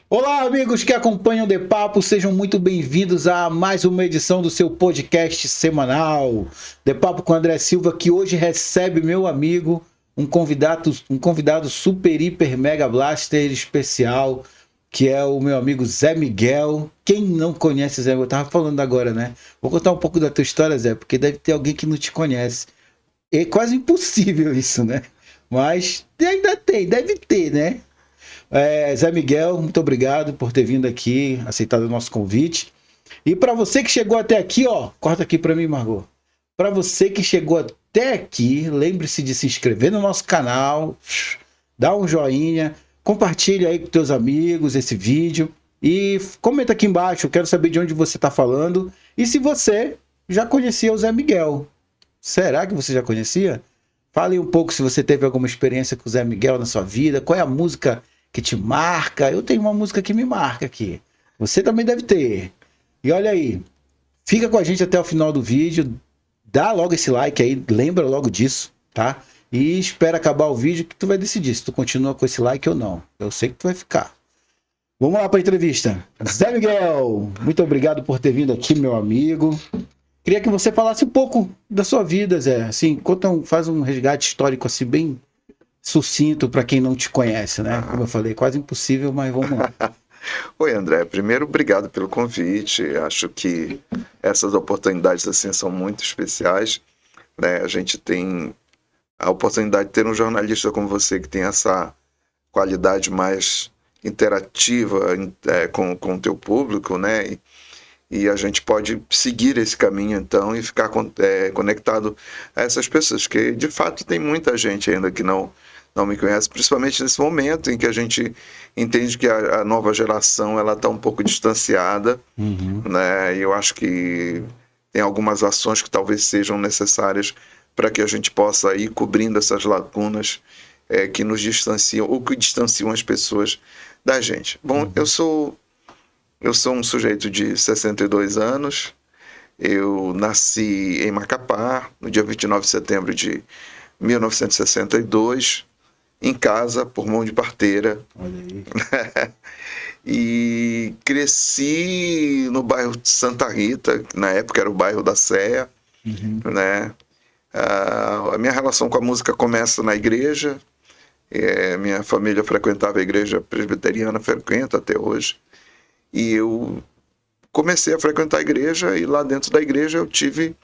Olá, amigos que acompanham o The Papo, sejam muito bem-vindos a mais uma edição do seu podcast semanal. The Papo com André Silva, que hoje recebe meu amigo, um convidado super, hiper, mega blaster especial, que é o meu amigo Zé Miguel. Quem não conhece Zé Miguel? Eu tava falando agora, né? Vou contar um pouco da tua história, Zé, porque deve ter alguém que não te conhece. É quase impossível isso, né? Mas ainda tem, deve ter, né? Zé Miguel, muito obrigado por ter vindo aqui, aceitado o nosso convite. E para você que chegou até aqui, ó, corta aqui para mim, Margot. Para você que chegou até aqui, lembre-se de se inscrever no nosso canal, dá um joinha, compartilha aí com teus amigos esse vídeo e comenta aqui embaixo, eu quero saber de onde você está falando e se você já conhecia o Zé Miguel. Será que você já conhecia? Fale um pouco se você teve alguma experiência com o Zé Miguel na sua vida, qual é a música que te marca. Eu tenho uma música que me marca aqui. Você também deve ter. E olha aí, fica com a gente até o final do vídeo, dá logo esse like aí, lembra logo disso, tá? E espera acabar o vídeo que tu vai decidir se tu continua com esse like ou não. Eu sei que tu vai ficar. Vamos lá para a entrevista. Zé Miguel, muito obrigado por ter vindo aqui, meu amigo. Queria que você falasse um pouco da sua vida, Zé. Assim, faz um resgate histórico assim bem sucinto para quem não te conhece, né? Como eu falei, quase impossível, mas vamos lá. Oi, André. Primeiro, obrigado pelo convite. Acho que essas oportunidades assim são muito especiais, né? A gente tem a oportunidade de ter um jornalista como você que tem essa qualidade mais interativa com o teu público, né? E a gente pode seguir esse caminho, então, e ficar conectado a essas pessoas, que de fato tem muita gente ainda que não me conhece, principalmente nesse momento em que a gente entende que a nova geração ela está um pouco distanciada, né? E eu acho que tem algumas ações que talvez sejam necessárias para que a gente possa ir cobrindo essas lacunas que nos distanciam ou que distanciam as pessoas da gente. Bom, eu sou um sujeito de 62 anos, eu nasci em Macapá, no dia 29 de setembro de 1962, em casa, por mão de parteira. Olha aí. E cresci no bairro de Santa Rita, que na época era o bairro da Sé, né? A minha relação com a música começa na igreja. Minha família frequentava a igreja presbiteriana, frequenta até hoje. E eu comecei a frequentar a igreja, e lá dentro da igreja eu tive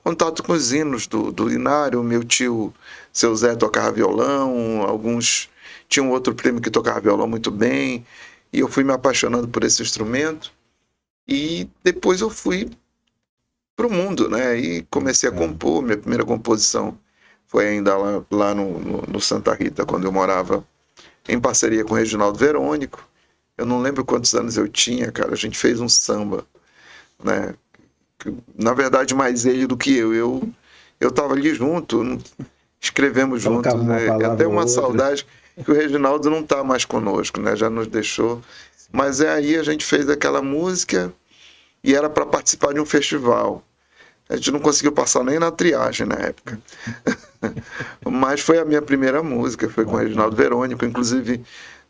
contato com os hinos do Inário. Meu tio, seu Zé, tocava violão, alguns tinham outro primo que tocava violão muito bem, e eu fui me apaixonando por esse instrumento, e depois eu fui para o mundo, né? E comecei a compor. Minha primeira composição foi ainda lá no Santa Rita, quando eu morava em parceria com o Reginaldo Verônico. Eu não lembro quantos anos eu tinha, cara. A gente fez um samba, né? Na verdade, mais ele do que eu. Eu tava ali junto, escrevemos juntos, né? Até uma saudade que o Reginaldo não tá mais conosco, né? Já nos deixou. Mas aí a gente fez aquela música e era para participar de um festival. A gente não conseguiu passar nem na triagem na época. Mas foi a minha primeira música, foi com o Reginaldo Verônico. Inclusive,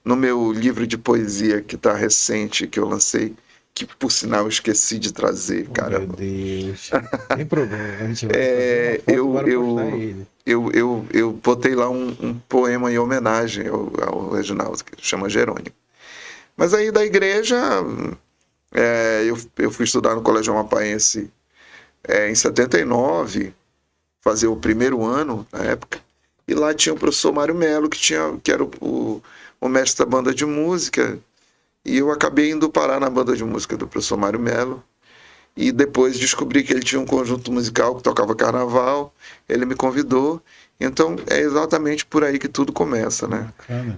no meu livro de poesia que está recente, que eu lancei, que por sinal eu esqueci de trazer, cara. Meu Deus. Tem problema, a gente vai fazer uma foto, postar ele. Eu botei lá um poema em homenagem ao Reginaldo, que chama Jerônimo. Mas aí da igreja, eu fui estudar no Colégio Amapaense em 79, fazer o primeiro ano na época, e lá tinha o professor Mário Melo, que era o mestre da banda de música, e eu acabei indo parar na banda de música do professor Mário Melo, e depois descobri que ele tinha um conjunto musical que tocava carnaval, ele me convidou. Então é exatamente por aí que tudo começa, né?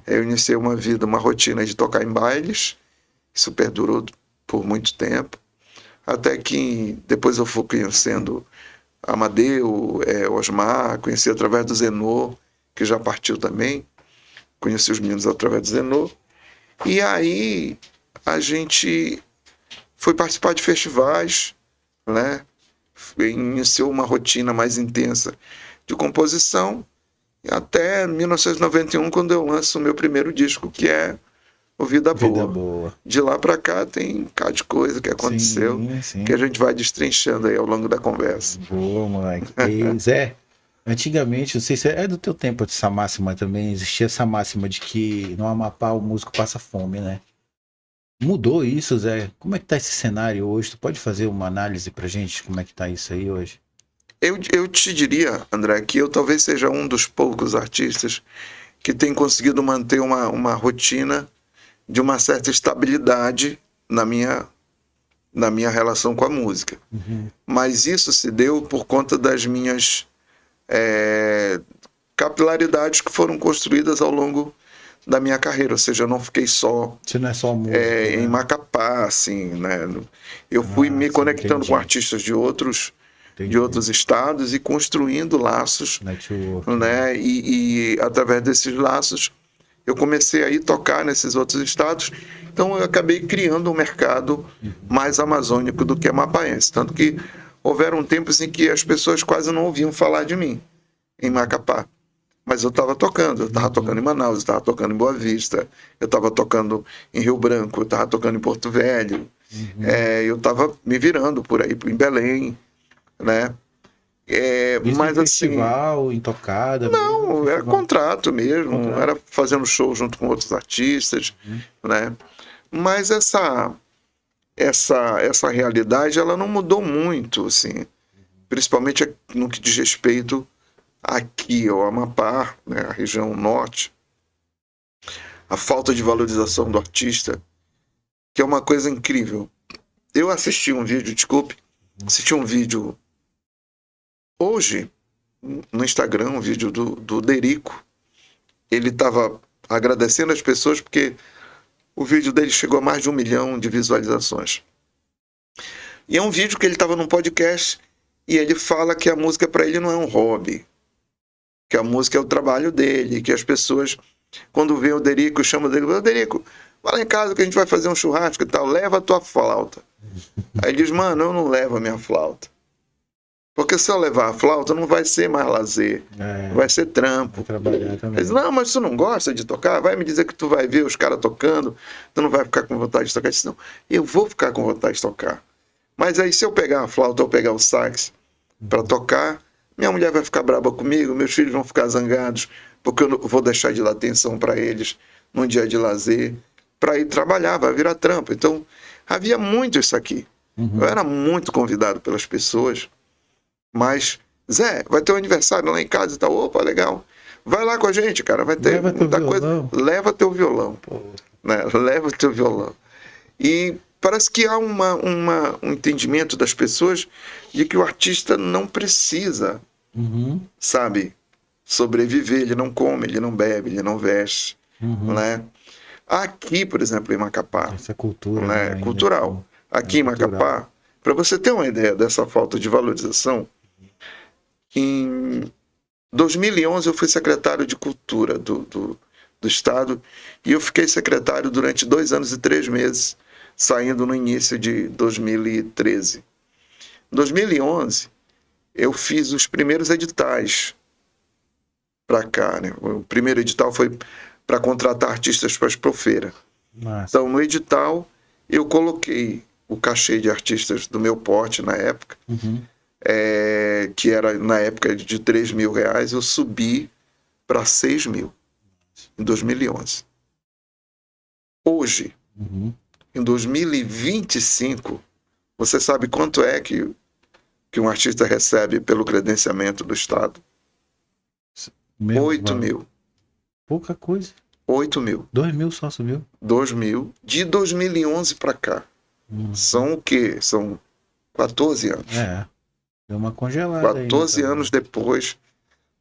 Eu iniciei uma rotina de tocar em bailes, isso perdurou por muito tempo, até que depois eu fui conhecendo Amadeu, Osmar, conheci através do Zenô, que já partiu também, conheci os meninos através do Zenô, e aí a gente foi participar de festivais, né? Iniciou uma rotina mais intensa de composição, até 1991, quando eu lanço o meu primeiro disco, que é o Vida Boa. Vida Boa. De lá para cá tem um bocado de coisa que aconteceu, Sim. que a gente vai destrinchando aí ao longo da conversa. Boa, moleque. E, Zé, antigamente, não sei se é do teu tempo essa máxima também, existia essa máxima de que no Amapá o músico passa fome, né? Mudou isso, Zé? Como é que tá esse cenário hoje? Tu pode fazer uma análise pra gente como é que tá isso aí hoje? Eu te diria, André, que eu talvez seja um dos poucos artistas que tem conseguido manter uma rotina de uma certa estabilidade na minha relação com a música. Mas isso se deu por conta das minhas capilaridades que foram construídas ao longo da minha carreira, ou seja, eu não fiquei só Você não é só músico, em né? Macapá, assim, né? Eu fui me conectando entendi. com artistas de outros estados e construindo laços, Network, né? E através desses laços eu comecei a ir tocar nesses outros estados, então eu acabei criando um mercado mais amazônico do que amapaense, tanto que houveram tempos em que as pessoas quase não ouviam falar de mim em Macapá. Mas eu estava tocando em Manaus, eu estava tocando em Boa Vista, eu estava tocando em Rio Branco, eu estava tocando em Porto Velho, eu estava me virando por aí, em Belém, né? Isso Mas em assim, festival, em tocada? não, era festival. contrato mesmo, Contrato. era fazendo show junto com outros artistas, né? Mas essa realidade, ela não mudou muito, assim, principalmente no que diz respeito aqui ao Amapá, né, a região norte, a falta de valorização do artista, que é uma coisa incrível. Eu assisti um vídeo hoje no Instagram, um vídeo do Derico. Ele estava agradecendo as pessoas porque o vídeo dele chegou a mais de 1 milhão de visualizações. E é um vídeo que ele estava num podcast e ele fala que a música para ele não é um hobby, que a música é o trabalho dele, que as pessoas, quando vê o Derico, chamam dele, Derico, vai lá em casa que a gente vai fazer um churrasco e tal, leva a tua flauta. Aí ele diz, mano, eu não levo a minha flauta. Porque se eu levar a flauta, não vai ser mais lazer, vai ser trampo. Vai trabalhar também. Ele diz, não, mas tu não gosta de tocar? Vai me dizer que tu vai ver os caras tocando, tu não vai ficar com vontade de tocar. Eu disse, não, eu vou ficar com vontade de tocar. Mas aí se eu pegar a flauta ou pegar o sax para tocar, minha mulher vai ficar braba comigo, meus filhos vão ficar zangados, porque eu não vou deixar de dar atenção para eles num dia de lazer, para ir trabalhar, vai virar trampo. Então, havia muito isso aqui. Eu era muito convidado pelas pessoas, mas, Zé, vai ter um aniversário lá em casa e tal, opa, legal. Vai lá com a gente, cara, vai ter muita coisa. Leva teu violão, né? Leva teu violão. E parece que há um entendimento das pessoas de que o artista não precisa, sabe, sobreviver. Ele não come, ele não bebe, ele não veste, né? Aqui, por exemplo, em Macapá, essa cultura, né, cultural. Aqui em Macapá, para você ter uma ideia dessa falta de valorização, em 2011 eu fui secretário de Cultura do Estado e eu fiquei secretário durante 2 anos e 3 meses, saindo no início de 2013. Em 2011, eu fiz os primeiros editais para cá, né? O primeiro edital foi para contratar artistas para as Profeira. Então, no edital, eu coloquei o cachê de artistas do meu porte na época, que era na época de R$3.000, eu subi para 6 mil em 2011. Hoje, em 2025, você sabe quanto é que um artista recebe pelo credenciamento do Estado? 8 mil. Pouca coisa. 8 mil. 2 mil só subiu? 2 mil. De 2011 para cá. São o quê? São 14 anos. Deu uma congelada 14 anos depois.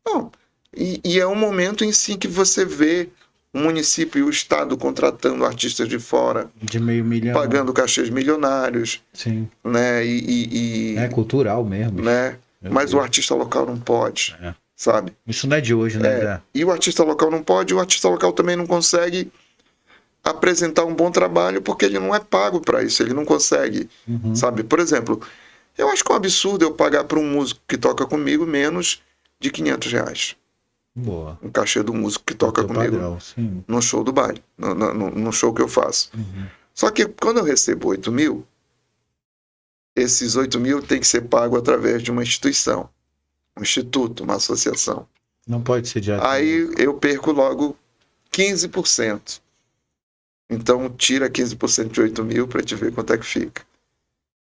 Não. E é um momento em si que você vê o município e o Estado contratando artistas de fora. De meio milhão. Pagando cachês milionários. Sim. Né? É cultural mesmo. Né? Mas o artista local não pode. Sabe? Isso não é de hoje, né? E o artista local não pode, o artista local também não consegue apresentar um bom trabalho porque ele não é pago para isso, ele não consegue, sabe? Por exemplo, eu acho que é um absurdo eu pagar para um músico que toca comigo menos de R$500. Boa. um cachê do músico que toca Teu comigo padrão, sim. no show do baile, no show que eu faço. Uhum. Só que quando eu recebo 8 mil, esses 8 mil tem que ser pago através de uma instituição, um instituto, uma associação. Não pode ser direto. Aí eu perco logo 15%. Então tira 15% de 8 mil para te ver quanto é que fica.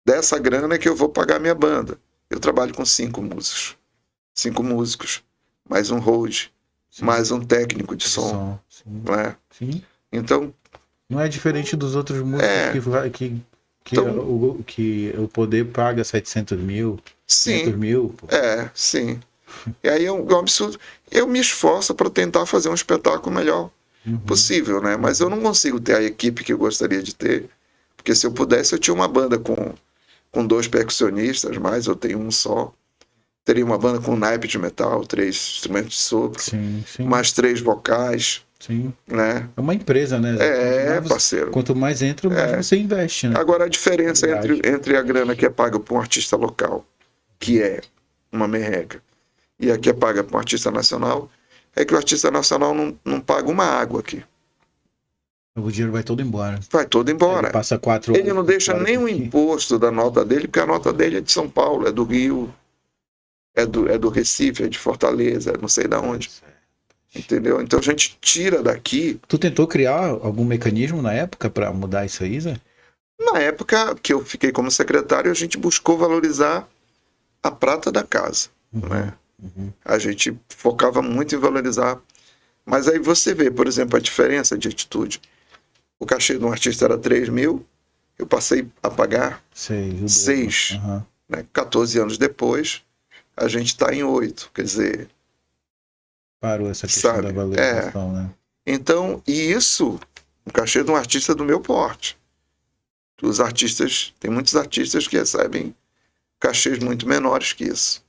Dessa grana é que eu vou pagar minha banda. Eu trabalho com 5 músicos. 5 músicos, mais um hold, Sim. mais um técnico de som. Sim. Não é? Sim. Então, Não é diferente dos outros músicos então, que o poder paga 700 mil, 500 sim, mil. Pô. sim. E aí é um absurdo. Eu me esforço para tentar fazer um espetáculo melhor possível, né? Mas eu não consigo ter a equipe que eu gostaria de ter, porque se eu pudesse, eu tinha uma banda com 2 percussionistas, mais eu tenho um só. Teria uma banda com um naipe de metal, 3 instrumentos de sopro, Sim. mais 3 vocais, Sim. né? É uma empresa, né? Parceiro. Quanto mais entra, mais você investe, né? Agora, a diferença entre a grana que é paga por um artista local, que é uma merreca, e a que é paga por um artista nacional, é que o artista nacional não paga uma água aqui. O dinheiro vai todo embora. Vai todo embora. Ele passa 4 horas. Ele não deixa nem o imposto da nota dele, porque a nota dele é de São Paulo, é do Rio, é do Recife, é de Fortaleza, é não sei de onde. Entendeu? Então a gente tira daqui. Tu tentou criar algum mecanismo na época para mudar isso aí, Zé? Na época que eu fiquei como secretário, a gente buscou valorizar a prata da casa. Né? A gente focava muito em valorizar. Mas aí você vê, por exemplo, a diferença de atitude. O cachê de um artista era 3 mil, eu passei a pagar 6. Né? 14 anos depois, a gente está em 8. Quer dizer... Parou essa questão da valorização, né? Então, e isso, o cachê de um artista do meu porte. Os artistas, tem muitos artistas que recebem cachês muito menores que isso.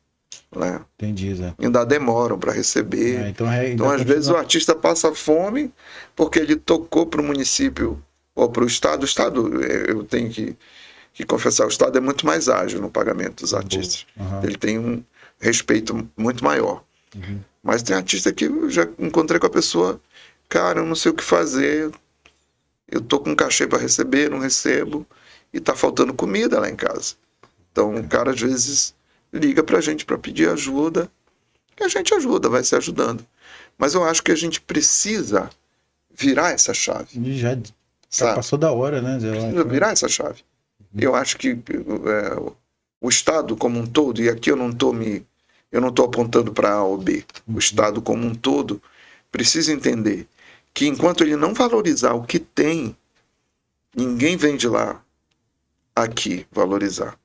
Né? Entendi, Zé. Ainda demoram para receber. Então, às vezes, o artista passa fome porque ele tocou para o município ou para o Estado. O Estado, eu tenho que confessar, o Estado é muito mais ágil no pagamento dos artistas. Ele tem um respeito muito maior. Mas tem artista que eu já encontrei com a pessoa, cara, eu não sei o que fazer, eu tô com um cachê para receber, não recebo, e tá faltando comida lá em casa. Então o cara às vezes liga pra gente para pedir ajuda, e a gente ajuda, vai se ajudando. Mas eu acho que a gente precisa virar essa chave. E já passou da hora, né? Precisa virar essa chave. Eu acho que o Estado como um todo, e aqui eu não estou apontando para A ou B. O Estado como um todo precisa entender que enquanto ele não valorizar o que tem, ninguém vem de lá aqui valorizar.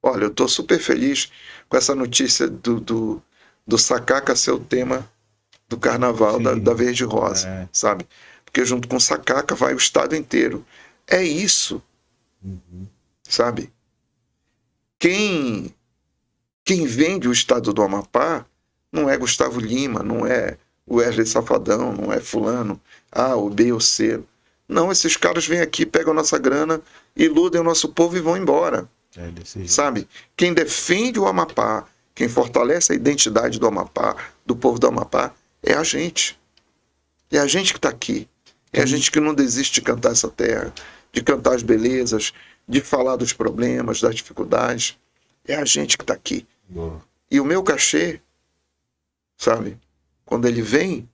Olha, eu estou super feliz com essa notícia do Sacaca ser o tema do carnaval da Verde Rosa, sabe? Porque junto com o Sacaca vai o Estado inteiro. É isso, sabe? Quem vende o Estado do Amapá não é Gustavo Lima, não é o Wesley Safadão, não é fulano, A ou B ou C. Não, esses caras vêm aqui, pegam a nossa grana, iludem o nosso povo e vão embora. Sabe? Quem defende o Amapá, quem fortalece a identidade do Amapá, do povo do Amapá, é a gente. É a gente que está aqui. É a gente que não desiste de cantar essa terra, de cantar as belezas, de falar dos problemas, das dificuldades. É a gente que está aqui. Boa. E o meu cachê, sabe? Quando ele vem,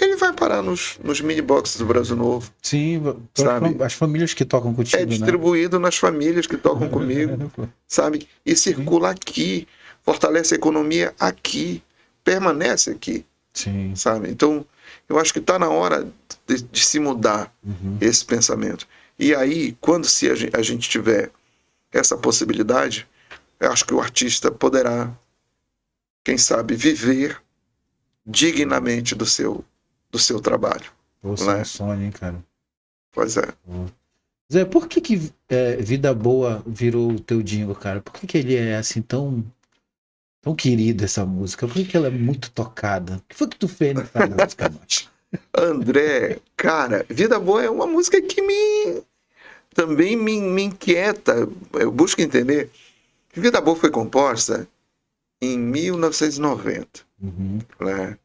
ele vai parar nos mini boxes do Brasil Novo. Sim, sabe? As famílias que tocam contigo, é distribuído, né? Nas famílias que tocam comigo, sabe? E circula aqui, fortalece a economia aqui, permanece aqui. Sim. Sabe? Então, eu acho que está na hora de se mudar esse pensamento. E aí, quando a gente tiver essa possibilidade, eu acho que o artista poderá, quem sabe, viver dignamente do seu trabalho. Você é um sonho, hein, cara? Pois é. Zé, por que Vida Boa virou o teu jingle, cara? Por que ele é assim tão querido, essa música? Por que ela é muito tocada? O que foi que tu fez nessa música, macho? André, cara, Vida Boa é uma música que também me inquieta. Eu busco entender. Vida Boa foi composta em 1990. né?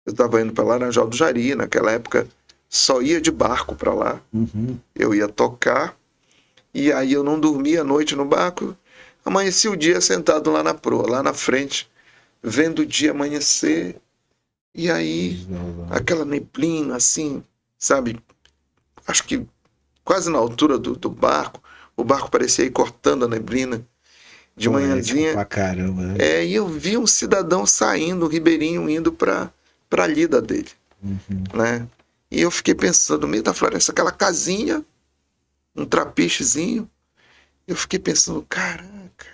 Eu estava indo para Laranjal do Jari, naquela época só ia de barco para lá. Eu ia tocar, e aí eu não dormia à noite no barco, amanheci o dia sentado lá na proa, lá na frente, vendo o dia amanhecer, e aí aquela neblina assim, sabe? Acho que quase na altura do barco, o barco parecia ir cortando a neblina. De manhãzinha. Pra caramba, né? E eu vi um cidadão saindo, um ribeirinho, indo para a lida dele. Né? E eu fiquei pensando, no meio da floresta, aquela casinha, um trapichezinho. Eu fiquei pensando, caraca,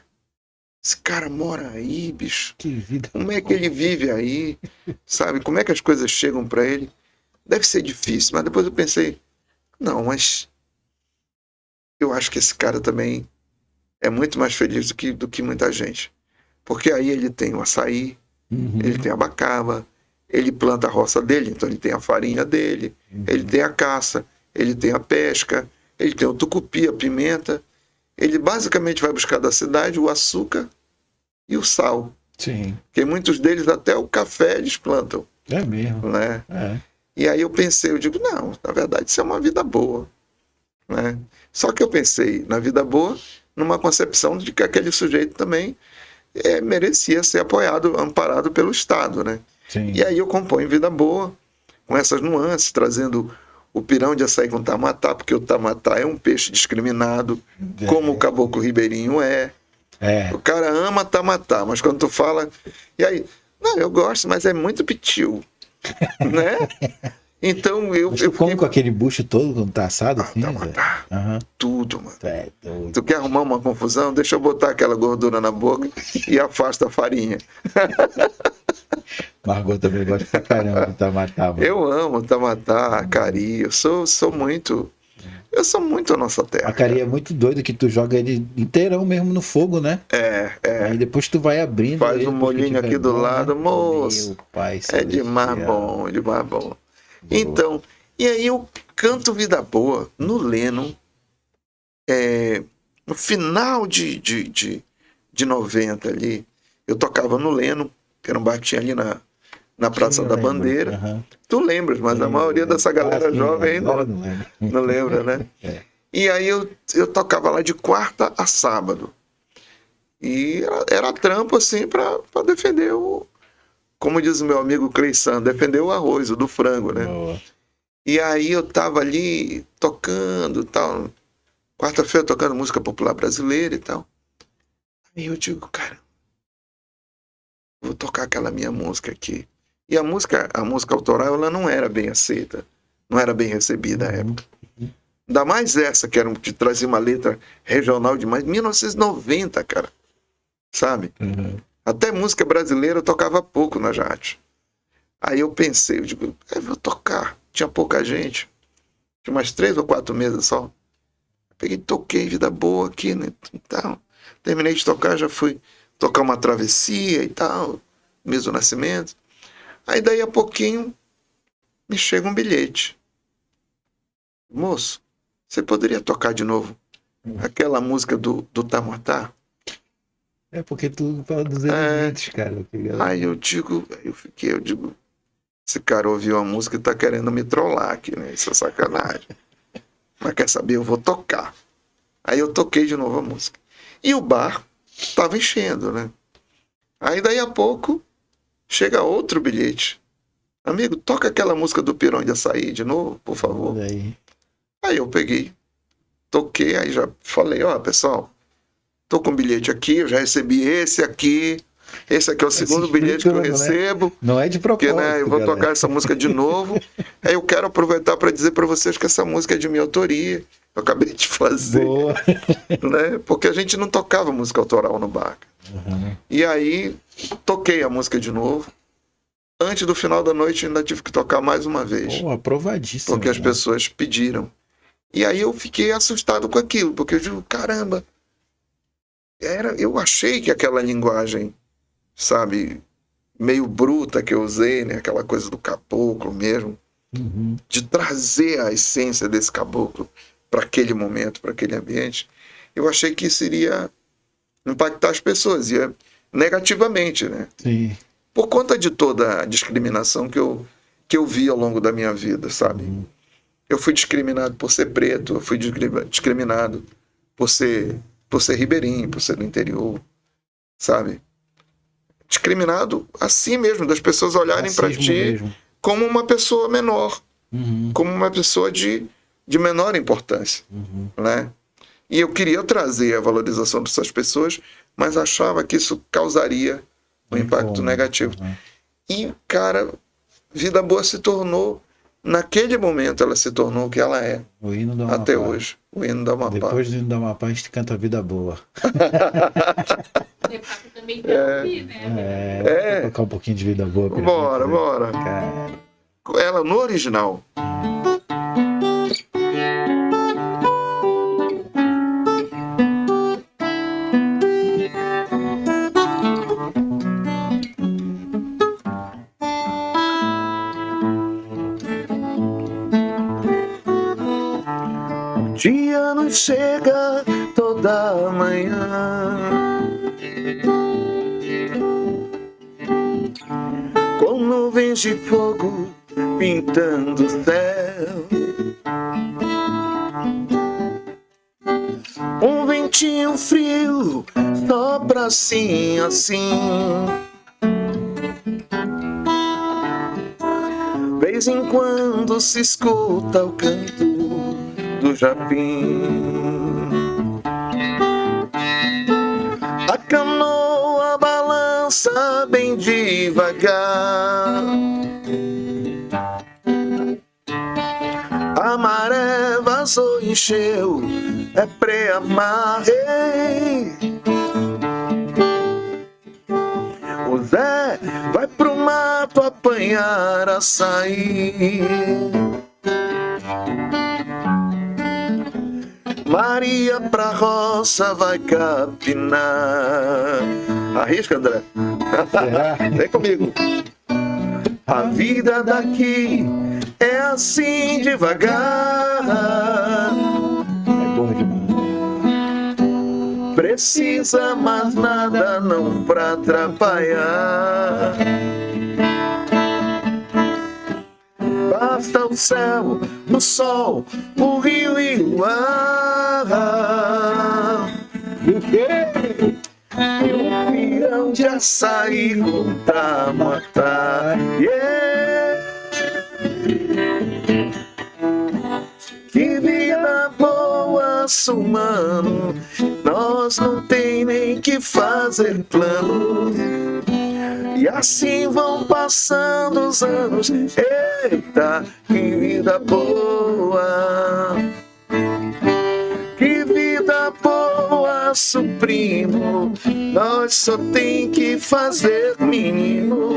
esse cara mora aí, bicho. Que vida. Como é que ele vive aí? Sabe? Como é que as coisas chegam para ele? Deve ser difícil. Mas depois eu pensei, não, mas eu acho que esse cara também é muito mais feliz do que muita gente. Porque aí ele tem o açaí, ele tem a abacaba, ele planta a roça dele, então ele tem a farinha dele, ele tem a caça, ele tem a pesca, ele tem o tucupi, a pimenta. Ele basicamente vai buscar da cidade o açúcar e o sal. Sim. Porque muitos deles até o café eles plantam. É mesmo. Né? É. E aí eu pensei, eu digo, não, na verdade isso é uma vida boa. Né? Só que eu pensei na vida boa numa concepção de que aquele sujeito também merecia ser apoiado, amparado pelo Estado, né? Sim. E aí eu componho Vida Boa, com essas nuances, trazendo o pirão de açaí com tamatá, porque o tamatá é um peixe discriminado, como o caboclo ribeirinho é. O cara ama tamatá, mas quando tu fala... E aí, não, eu gosto, mas é muito pitiu, né? Então eu come com aquele bucho todo quando tá assado assim? Tamatá, tudo, mano. É doido. Tu quer arrumar uma confusão? Deixa eu botar aquela gordura na boca e afasta a farinha. Margot também gosta pra caramba de tamatá, mano. Eu amo tamatá, acari. Eu sou muito a nossa terra. Acari é muito doido que tu joga ele inteirão mesmo no fogo, né? Aí depois tu vai abrindo. Faz um molhinho aqui do lado, moço. Meu pai é demais bom, demais bom. Então, e aí eu canto Vida Boa no Lennon, no final de 90 ali. Eu tocava no Lennon, que era um bar que tinha ali na Praça da Bandeira. Tu lembras, mas a maioria dessa galera jovem não lembra, né? E aí eu tocava lá de quarta a sábado. E era trampo assim para defender como diz o meu amigo Cleisan, defender o arroz, o do frango, né? E aí eu tava ali tocando e tal. Quarta-feira tocando música popular brasileira e tal. Aí eu digo, cara, vou tocar aquela minha música aqui. E a música autoral, ela não era bem aceita. Não era bem recebida à época. Ainda mais essa, que trazia uma letra regional demais. 1990, cara. Sabe? Até música brasileira eu tocava pouco na Jade. Aí eu pensei, eu digo, eu vou tocar. Tinha pouca gente. Tinha umas 3 ou 4 mesas só. Peguei, toquei Vida Boa aqui, né? Então, terminei de tocar, já fui tocar uma travessia e tal. Mesmo Nascimento. Aí daí a pouquinho me chega um bilhete. Moço, você poderia tocar de novo aquela música do Tamatá? É porque tu fala dos elementos, cara. Aí eu digo, esse cara ouviu a música e tá querendo me trollar aqui, né? Isso é sacanagem. Mas quer saber, eu vou tocar. Aí eu toquei de novo a música. E o bar tava enchendo, né? Aí daí a pouco chega outro bilhete. Amigo, toca aquela música do Pirão de Açaí de novo, por favor. Aí eu peguei, toquei, aí já falei, pessoal, tô com um bilhete aqui, eu já recebi esse aqui. Esse aqui é o segundo bilhete que eu recebo. Né? Não é de propósito, porque, né, eu vou tocar essa música de novo. Aí eu quero aproveitar para dizer para vocês que essa música é de minha autoria. Eu acabei de fazer. Boa. Né? Porque a gente não tocava música autoral no bar. E aí toquei a música de novo. Antes do final da noite ainda tive que tocar mais uma vez. Aprovadíssimo. Porque as pessoas pediram. E aí eu fiquei assustado com aquilo. Porque eu digo, caramba. Eu achei que aquela linguagem, sabe, meio bruta que eu usei, né? Aquela coisa do caboclo mesmo. De trazer a essência desse caboclo para aquele momento, para aquele ambiente. Eu achei que isso iria impactar as pessoas, ia negativamente, né? Sim. por conta de toda a discriminação que eu vi ao longo da minha vida, sabe? Eu fui discriminado por ser preto, eu fui discriminado por ser ribeirinho, por ser do interior, sabe? Discriminado assim mesmo, das pessoas olharem para ti mesmo, como uma pessoa menor, como uma pessoa de menor importância, né? E eu queria trazer a valorização dessas pessoas, mas achava que isso causaria um impacto negativo. E, cara, Vida Boa se tornou, naquele momento ela se tornou o que ela é. O hino do Amapá. Até hoje, o hino do Amapá. Depois do hino do Amapá, a gente canta Vida Boa. Também quer ouvir, né? Vou tocar um pouquinho de Vida Boa. Bora. Cara. Ela no original. O dia nos chega toda manhã, com nuvens de fogo pintando o céu. Um ventinho frio sopra assim, assim. Vez em quando se escuta o canto do japim. A canoa balança bem devagar. A maré vazou, encheu, é pré-amar. O Zé vai pro mato apanhar açaí. Maria pra roça vai capinar. Arrisca, André. Vem comigo. A vida daqui é assim devagar. É bom demais. Precisa mais nada não pra atrapalhar. Basta o céu, o sol, o rio e o ar. E o quê? E um pirão de açaí pra matar. Yeah. Que vida boa, sumano. Nós não tem nem que fazer planos. E assim vão passando os anos. Eita, que vida boa. Que vida boa, suprimo. Nós só tem que fazer menino.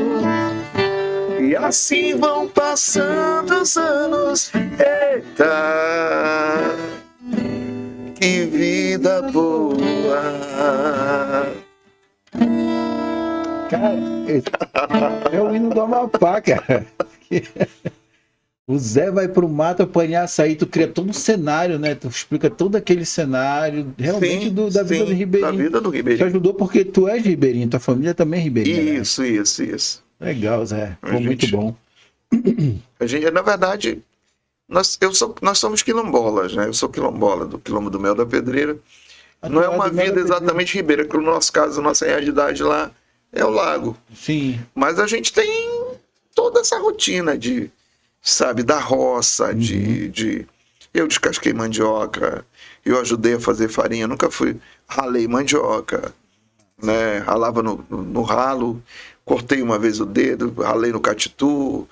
E assim vão passando os anos. Eita, que vida boa. Cara, é o hino do Amapá, cara. O Zé vai pro mato apanhar açaí, tu cria todo um cenário, né? Tu explica todo aquele cenário realmente Sim, da vida do Ribeirinho. Da vida do Te Ribeirinho. ajudou porque tu és ribeirinho, tua família também é ribeirinha. Isso. Né? Legal, Zé. Foi muito gente- bom. A gente, na verdade, nós somos quilombolas, né? Eu sou quilombola, do Quilombo do Mel da Pedreira. Não é uma vida exatamente ribeira, que no nosso caso, a nossa realidade lá é o lago. Sim. Mas a gente tem toda essa rotina de, sabe, da roça, eu descasquei mandioca, eu ajudei a fazer farinha, nunca ralei mandioca, né? Ralava no ralo, cortei uma vez o dedo, ralei no catitu,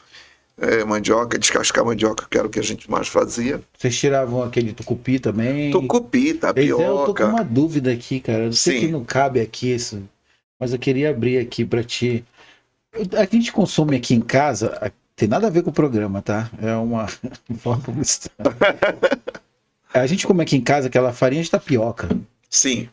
mandioca, descascar mandioca, que era o que a gente mais fazia. Vocês tiravam aquele tucupi também? Tucupi, Eu tô com tapioca. uma dúvida aqui, cara. Eu sei Sim. que não cabe aqui isso, mas eu queria abrir aqui pra ti. A gente consome aqui em casa, tem nada a ver com o programa, tá? É uma forma publicitária. A gente come aqui em casa aquela farinha de tapioca. Sim,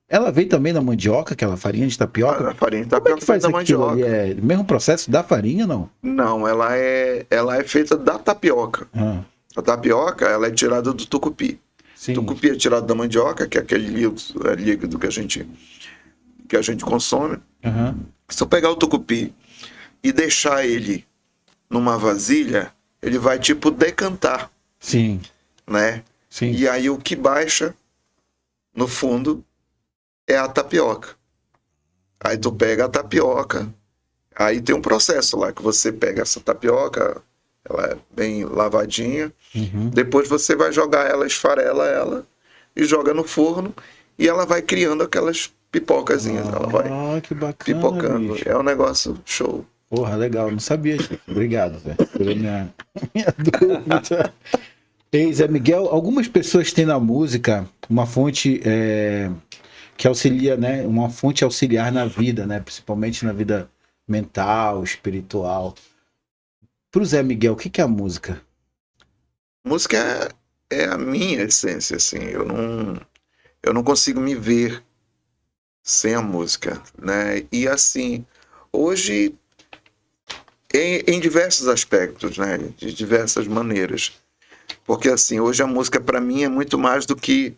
Ela vem também da mandioca, aquela farinha de tapioca? a farinha de Como é tapioca que faz da aquilo ali? mandioca. É o mesmo processo da farinha, não? Não, ela é feita da tapioca. Ah, A tapioca, ela é tirada do tucupi. sim. Tucupi é tirado da mandioca, que é aquele líquido que a gente consome. Aham. Se eu pegar o tucupi e deixar ele numa vasilha, ele vai tipo decantar, Sim, né? sim. E aí o que baixa no fundo é a tapioca. Aí tu pega a tapioca, aí tem um processo lá que você pega essa tapioca, ela é bem lavadinha, Uhum. depois você vai jogar ela, esfarela ela e joga no forno e ela vai criando aquelas pipocazinhas, ela vai Ah, que bacana, pipocando. bicho. É um negócio show. Porra, legal, não sabia disso. Obrigado, Zé, pela minha dúvida. Ei, Zé Miguel, algumas pessoas têm na música uma fonte que auxilia, né? Uma fonte auxiliar na vida, né? Principalmente na vida mental, espiritual. Pro Zé Miguel, o que que é a música? Música é a minha essência, assim. Eu não consigo me ver sem a música, né? E assim, hoje, em diversos aspectos, né? De diversas maneiras. Porque assim, hoje a música para mim é muito mais do que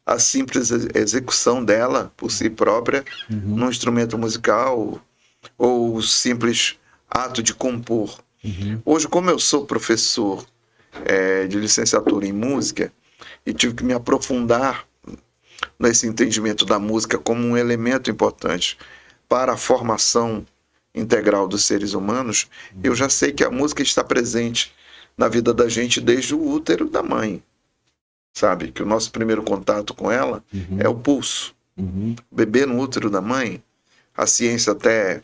a simples execução dela por si própria Uhum, num instrumento musical ou o simples ato de compor. uhum, Hoje, como eu sou professor de licenciatura em música e tive que me aprofundar nesse entendimento da música como um elemento importante para a formação integral dos seres humanos, eu já sei que a música está presente na vida da gente desde o útero da mãe, sabe? Que o nosso primeiro contato com ela é o pulso. uhum. O bebê no útero da mãe, a ciência até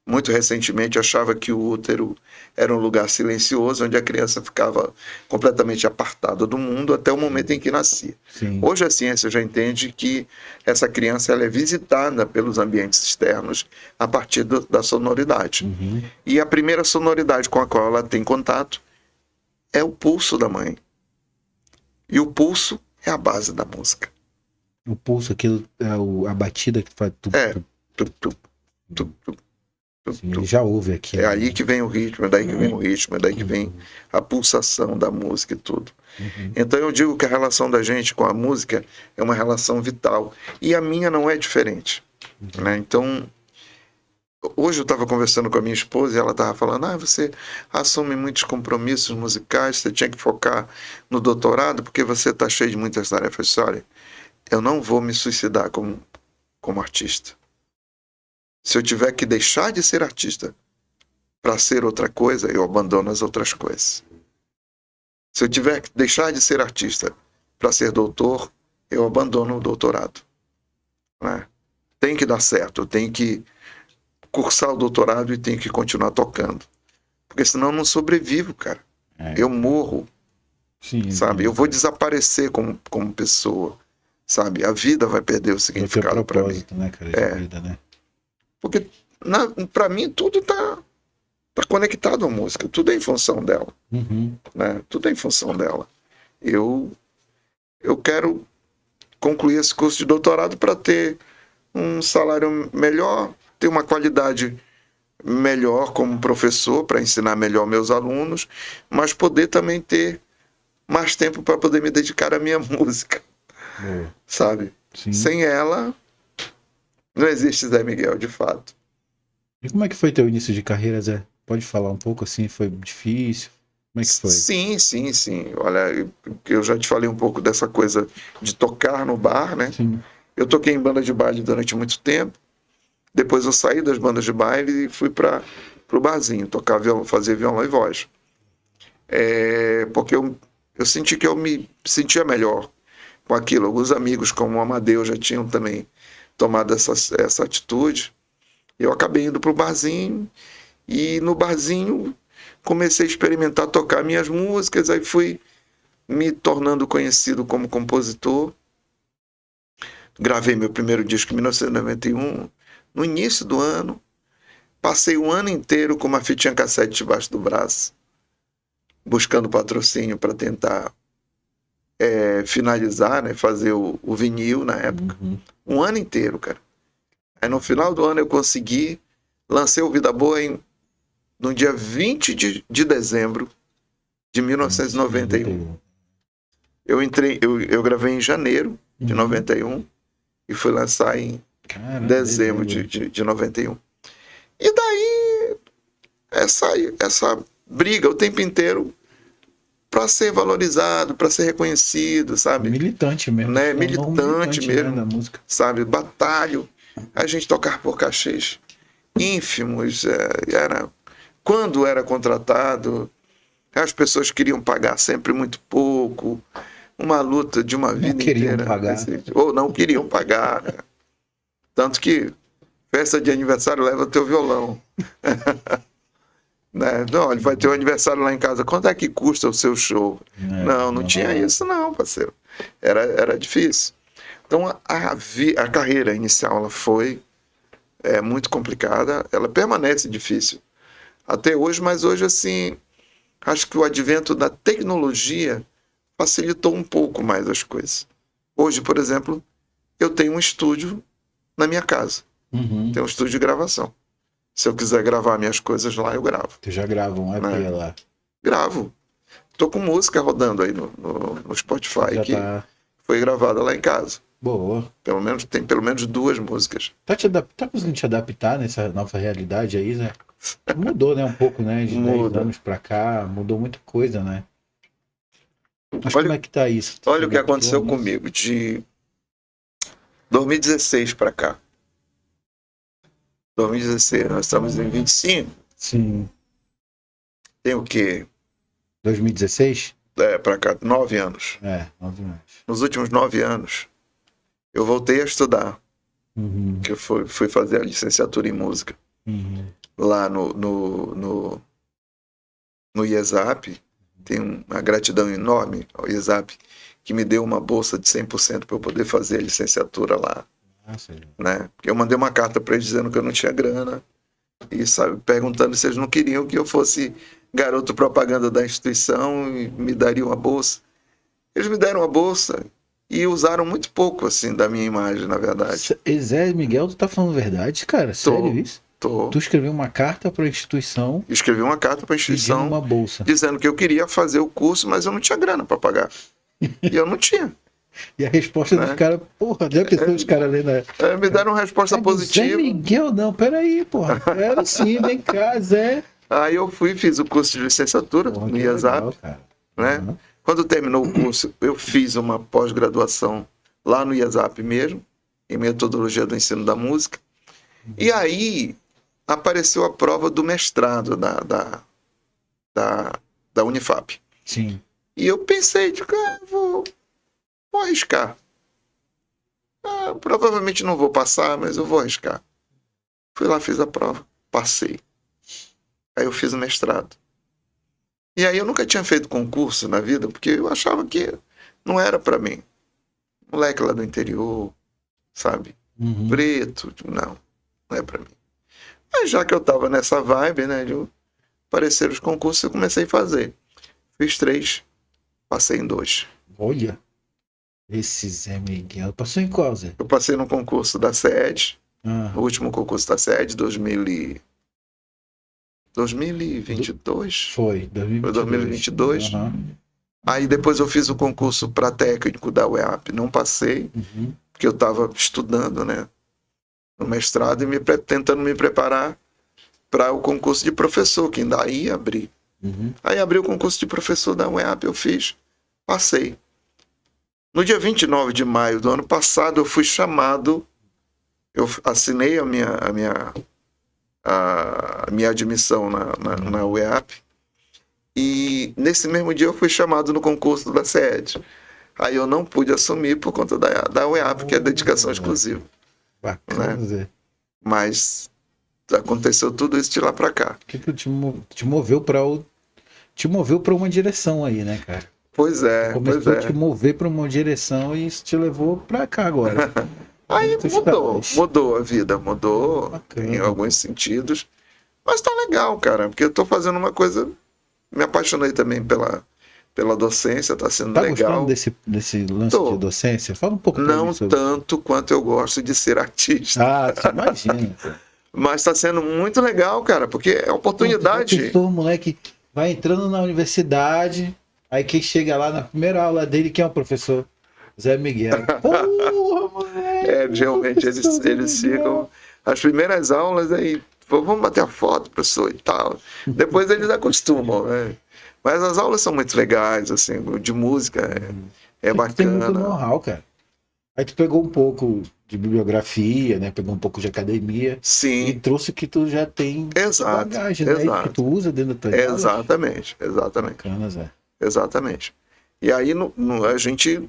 muito recentemente achava que o útero era um lugar silencioso onde a criança ficava completamente apartada do mundo até o momento em que nascia. Sim. Hoje a ciência já entende que essa criança ela é visitada pelos ambientes externos a partir da sonoridade. Uhum. E a primeira sonoridade com a qual ela tem contato é o pulso da mãe. E o pulso é a base da música. O pulso, aquilo, a batida que faz. É. Tu, tu, tu, tu, tu, Sim, tu. ele já ouve aqui. É aí que vem o ritmo, é daí que vem o ritmo, é daí que vem a pulsação da música e tudo. Uhum. Então eu digo que a relação da gente com a música é uma relação vital. E a minha não é diferente. Né? Então, hoje eu estava conversando com a minha esposa e ela estava falando, você assume muitos compromissos musicais, você tinha que focar no doutorado porque você está cheio de muitas tarefas. Eu disse, olha, eu não vou me suicidar como artista. Se eu tiver que deixar de ser artista para ser outra coisa, eu abandono as outras coisas. Se eu tiver que deixar de ser artista para ser doutor, eu abandono o doutorado. Né? Tem que dar certo, eu tenho que cursar o doutorado e tenho que continuar tocando. Porque senão eu não sobrevivo, cara. Eu morro, Sim, sabe? Eu vou desaparecer como pessoa, sabe? A vida vai perder o significado para mim. Né, cara, de vida, né? Porque para mim tudo tá conectado à música, tudo é em função dela. Uhum. Né? Tudo é em função dela. Eu quero concluir esse curso de doutorado para ter um salário melhor, ter uma qualidade melhor como professor, para ensinar melhor meus alunos, mas poder também ter mais tempo para poder me dedicar à minha música. Sabe? Sim. Sem ela, não existe Zé Miguel, de fato. E como é que foi teu início de carreira, Zé? Pode falar um pouco assim? Foi difícil? Como é que foi? Sim. Olha, eu já te falei um pouco dessa coisa de tocar no bar, né? Sim. Eu toquei em banda de baile durante muito tempo. Depois eu saí das bandas de baile e fui para o barzinho, tocar violão, fazer violão e voz. Porque eu senti que eu me sentia melhor com aquilo. Alguns amigos, como o Amadeu, já tinham também tomado essa atitude. Eu acabei indo para o barzinho e no barzinho comecei a experimentar tocar minhas músicas, aí fui me tornando conhecido como compositor. Gravei meu primeiro disco em 1991, no início do ano. Passei o ano inteiro com uma fitinha cassete debaixo do braço, buscando patrocínio para tentar finalizar, né, fazer o vinil na época. Uhum. Um ano inteiro, cara. Aí no final do ano eu consegui, lancei o Vida Boa no dia 20 de dezembro de 1991. Eu gravei em janeiro de 91 e fui lançar em dezembro de 91. E daí essa briga o tempo inteiro para ser valorizado, para ser reconhecido, sabe? Militante mesmo. Né? Militante Mesmo, né, da música. Sabe? Batalho. A gente tocar por cachês ínfimos. Quando era contratado, as pessoas queriam pagar sempre muito pouco. Uma luta de uma vida inteira. Pagar. Ou não queriam pagar. Né? Tanto que festa de aniversário leva teu violão. Né? Não, ele vai ter um aniversário lá em casa. Quanto é que custa o seu show? Não tinha isso não, parceiro. Era difícil. Então a carreira inicial ela foi muito complicada. Ela permanece difícil até hoje, mas hoje assim acho que o advento da tecnologia facilitou um pouco mais as coisas. Hoje, por exemplo, eu tenho um estúdio na minha casa. Tenho um estúdio de gravação. Se eu quiser gravar minhas coisas lá, eu gravo. Tu já grava um EP lá? Gravo. Tô com música rodando aí no Spotify que foi gravada lá em casa. Boa. Tem pelo menos 2 músicas. Tá conseguindo te adaptar nessa nova realidade aí, né? Mudou, né? Um pouco, né? De 10 anos pra cá, mudou muita coisa, né? Mas como é que tá isso? Olha o que aconteceu comigo de 2016 pra cá. 2016, nós estamos em 25. Sim. Tem o quê? 2016? Pra cá, 9 anos. 9 anos. Nos últimos 9 anos, eu voltei a estudar. Que eu fui fazer a licenciatura em música. Lá no IESAP. Tenho uma gratidão enorme ao IESAP, que me deu uma bolsa de 100% para eu poder fazer a licenciatura lá. Né? Eu mandei uma carta para eles dizendo que eu não tinha grana e perguntando se eles não queriam que eu fosse garoto propaganda da instituição e me dariam a bolsa. Eles me deram a bolsa e usaram muito pouco assim da minha imagem, na verdade. Zé Miguel, tu tá falando verdade, cara? Sério isso? Tu escreveu uma carta para a instituição? Escrevi uma carta para a instituição pedindo uma bolsa, dizendo que eu queria fazer o curso, mas eu não tinha grana para pagar. E eu não tinha. E a resposta dos caras, porra, já pensou os caras lendo? Me deram uma resposta positiva. Zé Miguel, não, peraí, porra. Era sim, vem cá, Zé. Aí eu fiz o curso de licenciatura no IESAP. Né? Quando terminou o curso, eu fiz uma pós-graduação lá no IESAP mesmo, em metodologia do ensino da música. E aí apareceu a prova do mestrado da Unifap. Sim. E eu pensei, vou arriscar. Provavelmente não vou passar, mas eu vou arriscar. Fui lá, fiz a prova, passei. Aí eu fiz o mestrado. E aí eu nunca tinha feito concurso na vida, porque eu achava que não era para mim. Moleque lá do interior, sabe? Preto, não é para mim. Mas já que eu tava nessa vibe, né, de aparecer os concursos, eu comecei a fazer. Fiz 3, passei em 2. Olha, esse Zé Miguel. Passou em qual, Zé? Eu passei no concurso da SED, no último concurso da SED, 2022? Foi 2022. Aí depois eu fiz o concurso para técnico da UEAP, não passei, porque eu estava estudando, né, no mestrado e tentando me preparar para o concurso de professor, que ainda ia abrir. Aí abri o concurso de professor da UEAP, eu fiz, passei. No dia 29 de maio do ano passado, eu fui chamado, eu assinei a minha admissão na UEAP, e nesse mesmo dia eu fui chamado no concurso da SED. Aí eu não pude assumir por conta da UEAP, que é dedicação exclusiva. Bacana, né? Zé. Mas aconteceu tudo isso de lá pra cá. O que te moveu para uma direção aí, né, cara? Pois é. Começou a te mover para uma direção e isso te levou pra cá agora. Aí mudou a vida, mudou. Bacana. Em alguns sentidos. Mas tá legal, cara, porque eu tô fazendo uma coisa. Me apaixonei também pela docência, tá sendo legal. Tá gostando desse lance de docência? Fala um pouco pra mim sobre tanto quanto eu gosto de ser artista. Você imagina. Mas tá sendo muito legal, cara, porque é oportunidade. O moleque vai entrando na universidade, aí quem chega lá na primeira aula dele, quem é o professor? Zé Miguel. Porra, moleque! Realmente, eles ficam... As primeiras aulas aí, Pô, vamos bater a foto, professor, e tal. Depois eles acostumam, né? Mas as aulas são muito legais, assim, de música é Tem muito bacana. know-how, cara. Aí tu pegou um pouco de bibliografia, né? Pegou um pouco de academia e Sim, trouxe o que tu já tem de exato, bagagem, né? E que exato. tu usa dentro das tuas aulas. Exatamente, exatamente, Bacana, Zé. exatamente. E aí a gente,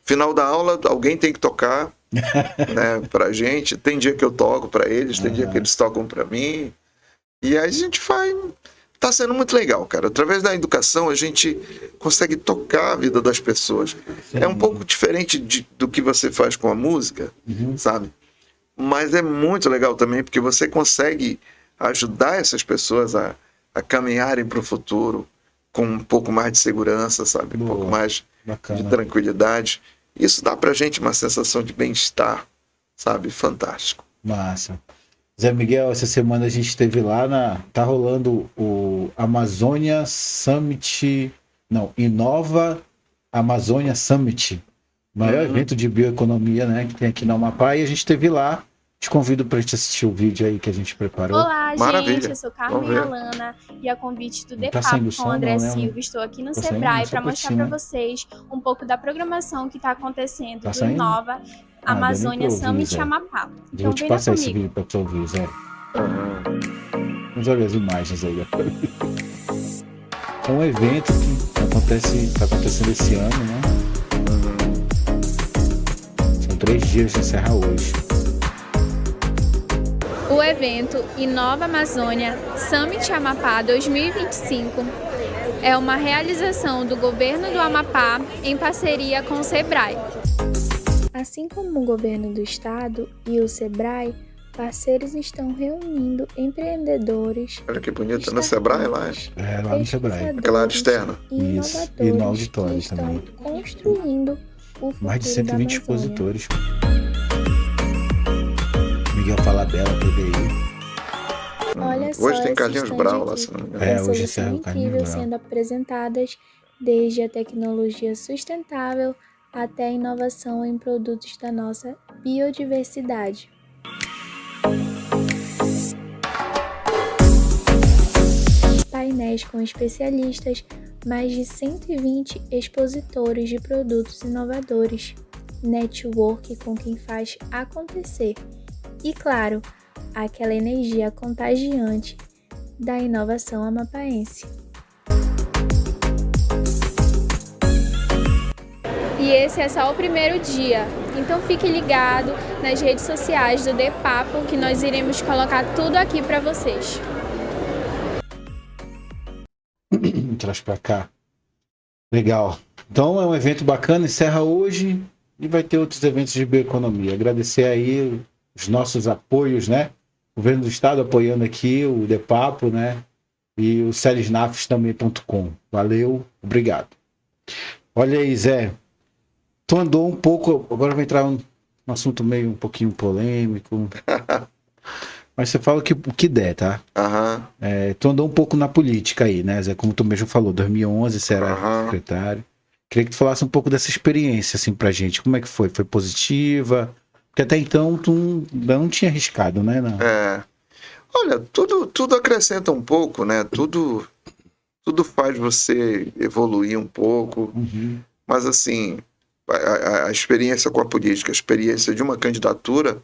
final da aula, alguém tem que tocar, né, pra gente. Tem dia que eu toco pra eles, tem dia que eles tocam pra mim. E aí a gente vai. Tá sendo muito legal, cara. Através da educação a gente consegue tocar a vida das pessoas. É um pouco diferente do que você faz com a música, sabe? Mas é muito legal também porque você consegue ajudar essas pessoas a caminharem para o futuro com um pouco mais de segurança, sabe? Um pouco mais de Bacana. tranquilidade. Isso dá pra gente uma sensação de bem-estar, sabe? Fantástico. Massa. Zé Miguel, essa semana a gente esteve lá tá rolando o Amazônia Summit, não, Inova Amazônia Summit, maior evento de bioeconomia, né, que tem aqui no Amapá, e a gente esteve lá. Te convido para te assistir o vídeo aí que a gente preparou. Olá, Maravilha. gente, eu sou Carmen Alana e a convite do Não tá DEPAP saindo com som, o André não, né? Silva, estou aqui no Tá saindo? Sebrae Só para por mostrar cima. para vocês um pouco da programação que está acontecendo Tá do saindo? Inova Ah, Amazônia deu nem pra ouvir, Summit Zé. Amapá. Eu Então vou te venha passar esse comigo. vídeo para tu ouvir, Zé. Vamos olhar as imagens aí. É um evento que tá acontecendo esse ano, né? São 3 dias, encerra hoje. O evento Inova Amazônia Summit Amapá 2025 é uma realização do governo do Amapá em parceria com o Sebrae. Assim como o governo do estado e o Sebrae, parceiros estão reunindo empreendedores. Olha que bonito, no Sebrae lá. É, lá no Sebrae. Aquela área externa. E Isso, inovadores e no auditório que estão também. construindo o futuro Mais de da 120 Amazônia. expositores. Miguel Falabella teve aí. Olha só, Hoje tem esse Carlinhos stand Brau lá, aqui. se não me engano. Tem É, hoje soluções encerra o Carlinhos incríveis Brau. sendo apresentadas, desde a tecnologia sustentável até a inovação em produtos da nossa biodiversidade. Painéis com especialistas, mais de 120 expositores de produtos inovadores, network com quem faz acontecer e, claro, aquela energia contagiante da inovação amapaense. E esse é só o primeiro dia, então fique ligado nas redes sociais do DEPAPO que nós iremos colocar tudo aqui para vocês. Traz pra cá. Legal. Então é um evento bacana, encerra hoje e vai ter outros eventos de bioeconomia. Agradecer aí os nossos apoios, né? O governo do estado apoiando aqui, o DEPAPO, né? E o celisnafs.com. Valeu, obrigado. Olha aí, Zé. Tu andou um pouco, agora vai entrar um assunto meio um pouquinho polêmico. Mas você fala o que der, tá? Aham, Tu andou um pouco na política aí, né, Zé? Como tu mesmo falou, 2011 você era secretário. Queria que tu falasse um pouco dessa experiência, assim, pra gente. Como é que foi? Foi positiva? Porque até então tu não tinha arriscado, né? Não. Olha, tudo acrescenta um pouco, né? Tudo faz você evoluir um pouco. Uhum. Mas, assim, a experiência com a política, a experiência de uma candidatura,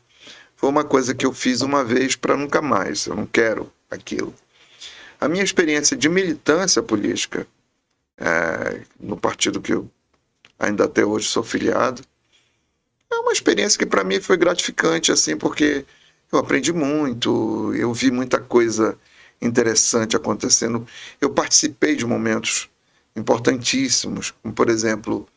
foi uma coisa que eu fiz uma vez para nunca mais. Eu não quero aquilo. A minha experiência de militância política, no partido que eu ainda até hoje sou filiado, é uma experiência que para mim foi gratificante, assim, porque eu aprendi muito, eu vi muita coisa interessante acontecendo. Eu participei de momentos importantíssimos, como, por exemplo,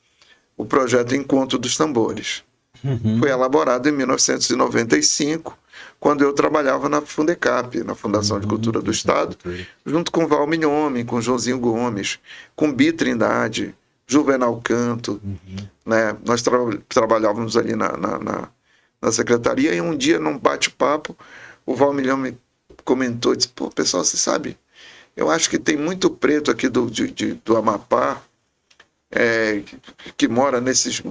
o projeto Encontro dos Tambores. Uhum. Foi elaborado em 1995, quando eu trabalhava na Fundecap, na Fundação de Cultura do Estado, junto com Val Mignome, com Joãozinho Gomes, com Bi Trindade, Juvenal Canto. Né? Nós trabalhávamos ali na secretaria, e um dia, num bate-papo, o Val Mignome comentou, disse, pô, pessoal, você sabe, eu acho que tem muito preto aqui do Amapá, que mora nesses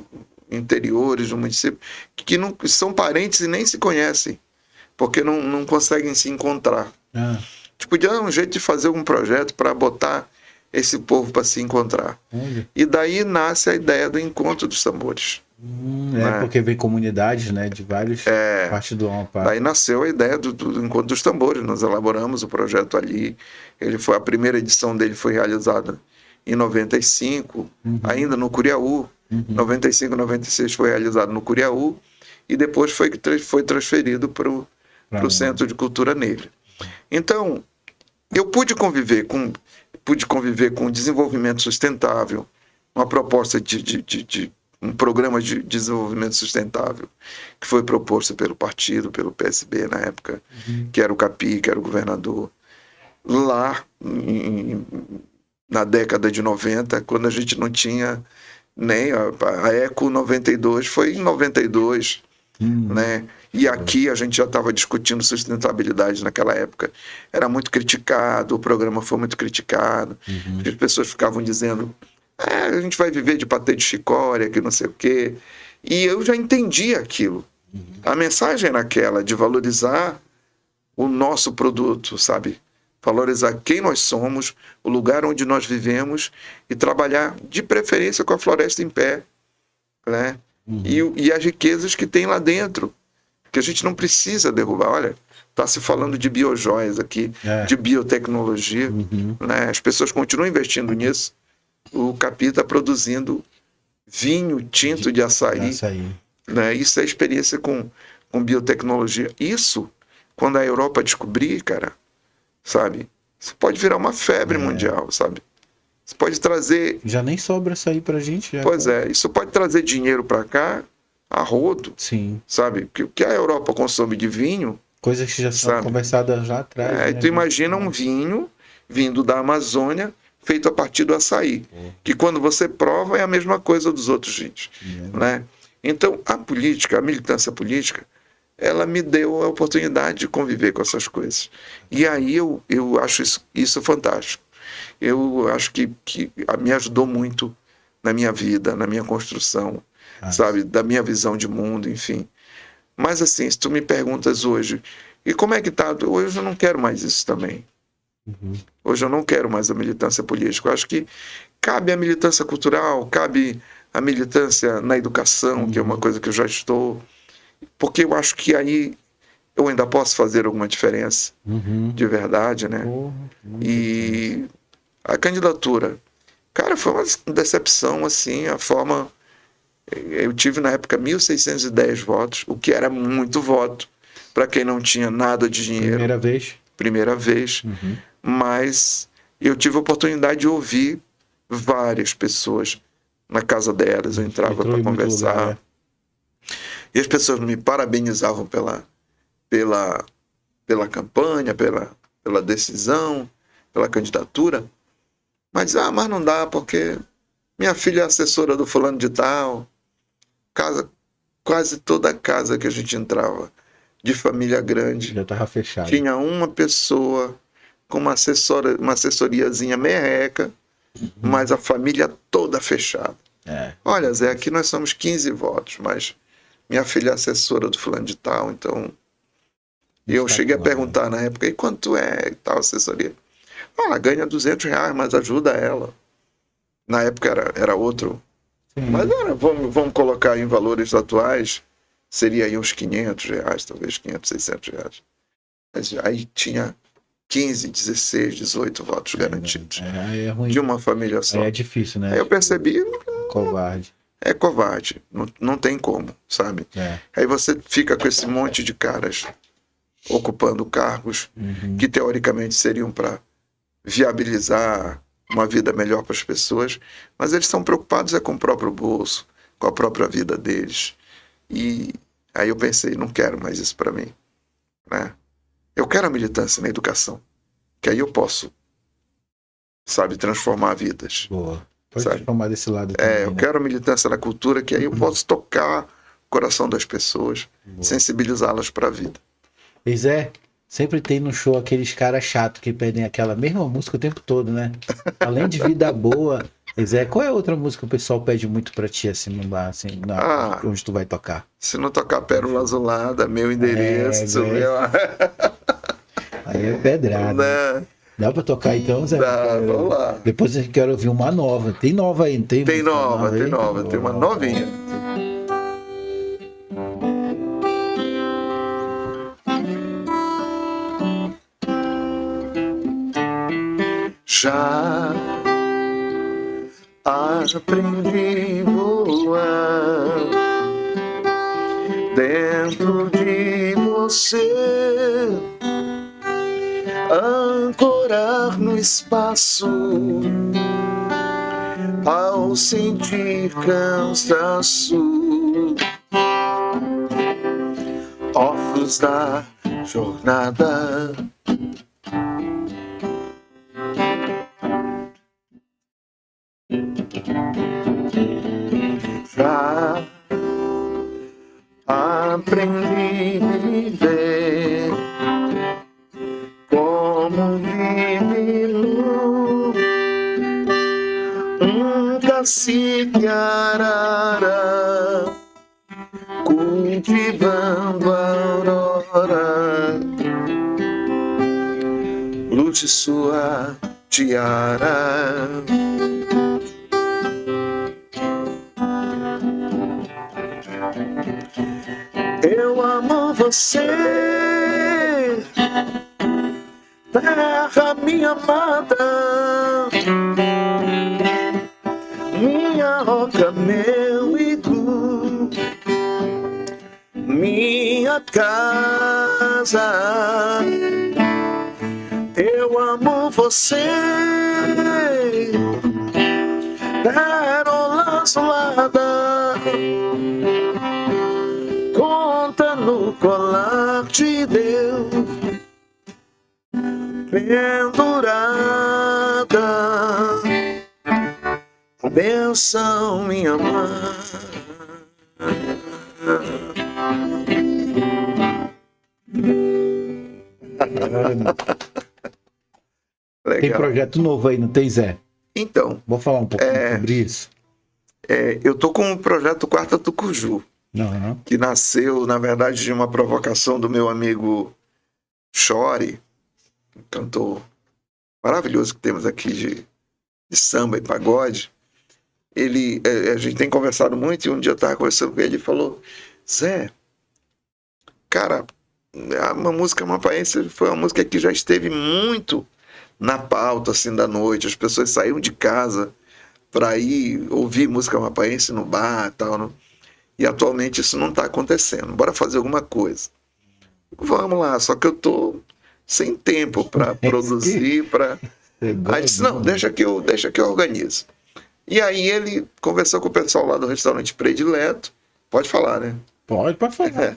interiores do município, que não são parentes e nem se conhecem. porque não conseguem se encontrar. Ah, A gente podia dar um jeito de fazer um projeto para botar esse povo para se encontrar. olha. E daí nasce a ideia do Encontro dos Tambores. É porque vem comunidades, né, de várias partes do Amapá. Daí nasceu a ideia do Encontro dos Tambores. Nós elaboramos o projeto ali. A primeira edição dele foi realizada em 95, ainda no Curiaú. 95, 96 foi realizado no Curiaú. E depois foi transferido para o Centro de Cultura Negra. Então, eu pude conviver com desenvolvimento sustentável, uma proposta de um programa de desenvolvimento sustentável que foi proposto pelo partido, pelo PSB na época, que era o Capi, que era o governador, lá na década de 90, quando a gente não tinha nem a Eco 92, foi em 92, né? E aqui a gente já estava discutindo sustentabilidade naquela época. Era muito criticado, o programa foi muito criticado. As pessoas ficavam dizendo: a gente vai viver de patê de chicória, que não sei o quê. E eu já entendi aquilo. A mensagem era aquela de valorizar o nosso produto, sabe? Valorizar quem nós somos, o lugar onde nós vivemos e trabalhar de preferência com a floresta em pé, né? E as riquezas que tem lá dentro, que a gente não precisa derrubar. Olha, está se falando de biojoias aqui, de biotecnologia, né? As pessoas continuam investindo nisso. O Capi está produzindo vinho tinto de açaí. Né? Isso é experiência com biotecnologia. Isso, quando a Europa descobrir, cara, sabe? Isso pode virar uma febre mundial, sabe? Isso pode trazer... Já nem sobra açaí pra gente. Já, pois é, isso pode trazer dinheiro para cá a rodo. Sim. Sabe? Porque o que a Europa consome de vinho... Coisas que já são conversadas lá atrás. Né? Tu imagina um vinho vindo da Amazônia, feito a partir do açaí. Que quando você prova é a mesma coisa dos outros vinhos. Né? Então, a política, a militância política, ela me deu a oportunidade de conviver com essas coisas. E aí eu acho isso fantástico. Eu acho que me ajudou muito na minha vida, na minha construção, sabe? Da minha visão de mundo, enfim. Mas assim, se tu me perguntas hoje, e como é que tá? Hoje eu não quero mais isso também. Hoje eu não quero mais a militância política. Eu acho que cabe a militância cultural, cabe a militância na educação, que é uma coisa que eu já estou... Porque eu acho que aí eu ainda posso fazer alguma diferença, de verdade, né? E a candidatura, cara, foi uma decepção, assim, a forma... Eu tive na época 1.610 votos, o que era muito voto, para quem não tinha nada de dinheiro. Primeira vez. Mas eu tive a oportunidade de ouvir várias pessoas na casa delas, eu entrava para conversar. E as pessoas me parabenizavam pela campanha, pela decisão, pela candidatura. Mas não dá, porque minha filha é assessora do fulano de tal. Quase toda casa que a gente entrava, de família grande, já estava fechado. Tinha uma pessoa com uma assessoriazinha merreca, mas a família toda fechada. Olha, Zé, aqui nós somos 15 votos, mas minha filha é assessora do fulano de tal, então... Eu cheguei a perguntar na época, e quanto é tal assessoria? Ela ganha R$200, mas ajuda ela. Na época era outro. Mas vamos colocar em valores atuais, seria aí uns R$500, talvez 500, R$600. Mas aí tinha 15, 16, 18 votos garantidos. É ruim. De uma família só. É difícil, né? Aí eu percebi... Covarde. É covarde, não tem como, sabe? Aí você fica com esse monte de caras ocupando cargos que teoricamente seriam para viabilizar uma vida melhor para as pessoas, mas eles estão preocupados com o próprio bolso, com a própria vida deles. E aí eu pensei, não quero mais isso para mim, né? Eu quero a militância na educação, que aí eu posso, sabe, transformar vidas. Boa. Pode transformar desse lado também, eu quero a militância na cultura, que aí eu posso tocar o coração das pessoas, sensibilizá-las para a vida. E Zé, sempre tem no show aqueles caras chatos que pedem aquela mesma música o tempo todo, né? Além de vida boa, Zé, qual é a outra música que o pessoal pede muito pra ti, assim, no bar, assim, onde tu vai tocar? Se não tocar Pérola Azulada, meu endereço, Aí é pedrada. Né? Dá pra tocar então, Zé? Dá, vamos lá. Depois a gente quer ouvir uma nova. Tem nova aí, não tem? Tem música nova, tem aí? nova, tem uma novinha. Já aprendi a voar dentro de você, ancorar no espaço ao sentir cansaço, órfãos da jornada. Já aprendi a viver como vive um cacique arara, cultivando a aurora, luz de sua tiara. Eu amo você, terra minha amada, minha roca, meu iglu, minha casa. Eu amo você, pérola azulada, conta no colar de Deus, pendurada, benção minha mãe. Tem projeto novo aí, não tem, Zé? Então, vou falar um pouquinho sobre isso. Eu tô com o projeto Quarta Tucuju, que nasceu, na verdade, de uma provocação do meu amigo Chore, um cantor maravilhoso que temos aqui de samba e pagode. A gente tem conversado muito, e um dia eu estava conversando com ele e falou: Zé, cara, uma música mapaense foi uma música que já esteve muito na pauta assim, da noite. As pessoas saíam de casa para ir ouvir música mapaense no bar e tal, né? E atualmente isso não está acontecendo. Bora fazer alguma coisa. Vamos lá, só que eu tô sem tempo para produzir, para... Aí disse, não, deixa que eu organizo. E aí ele conversou com o pessoal lá do restaurante Predileto. Pode falar, né? Pode falar.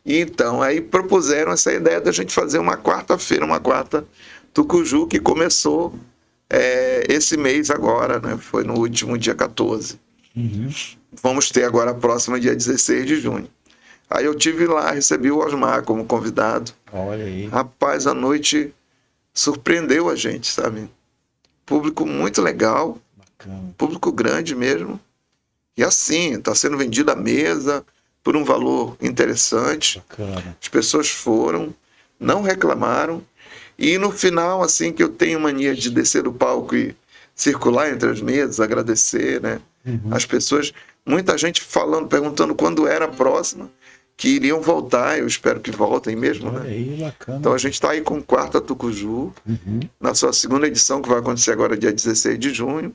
E então, aí propuseram essa ideia da gente fazer uma quarta-feira, uma quarta Tucuju, que começou esse mês agora, né? Foi no último dia 14. Uhum. Vamos ter agora a próxima, dia 16 de junho. Aí eu tive lá, recebi o Osmar como convidado. Olha aí. Rapaz, a noite surpreendeu a gente, sabe? Público muito legal. Bacana. Público grande mesmo. E assim, está sendo vendido à mesa por um valor interessante. Bacana. As pessoas foram, não reclamaram. E no final, assim, que eu tenho mania de descer do palco e circular entre as mesas, agradecer, né? Uhum. As pessoas, muita gente falando, perguntando quando era a próxima, que iriam voltar. Eu espero que voltem mesmo, Olha né? aí, bacana. Então a gente está aí com Quarta Tucuju, Uhum. na sua segunda edição, que vai acontecer agora dia 16 de junho.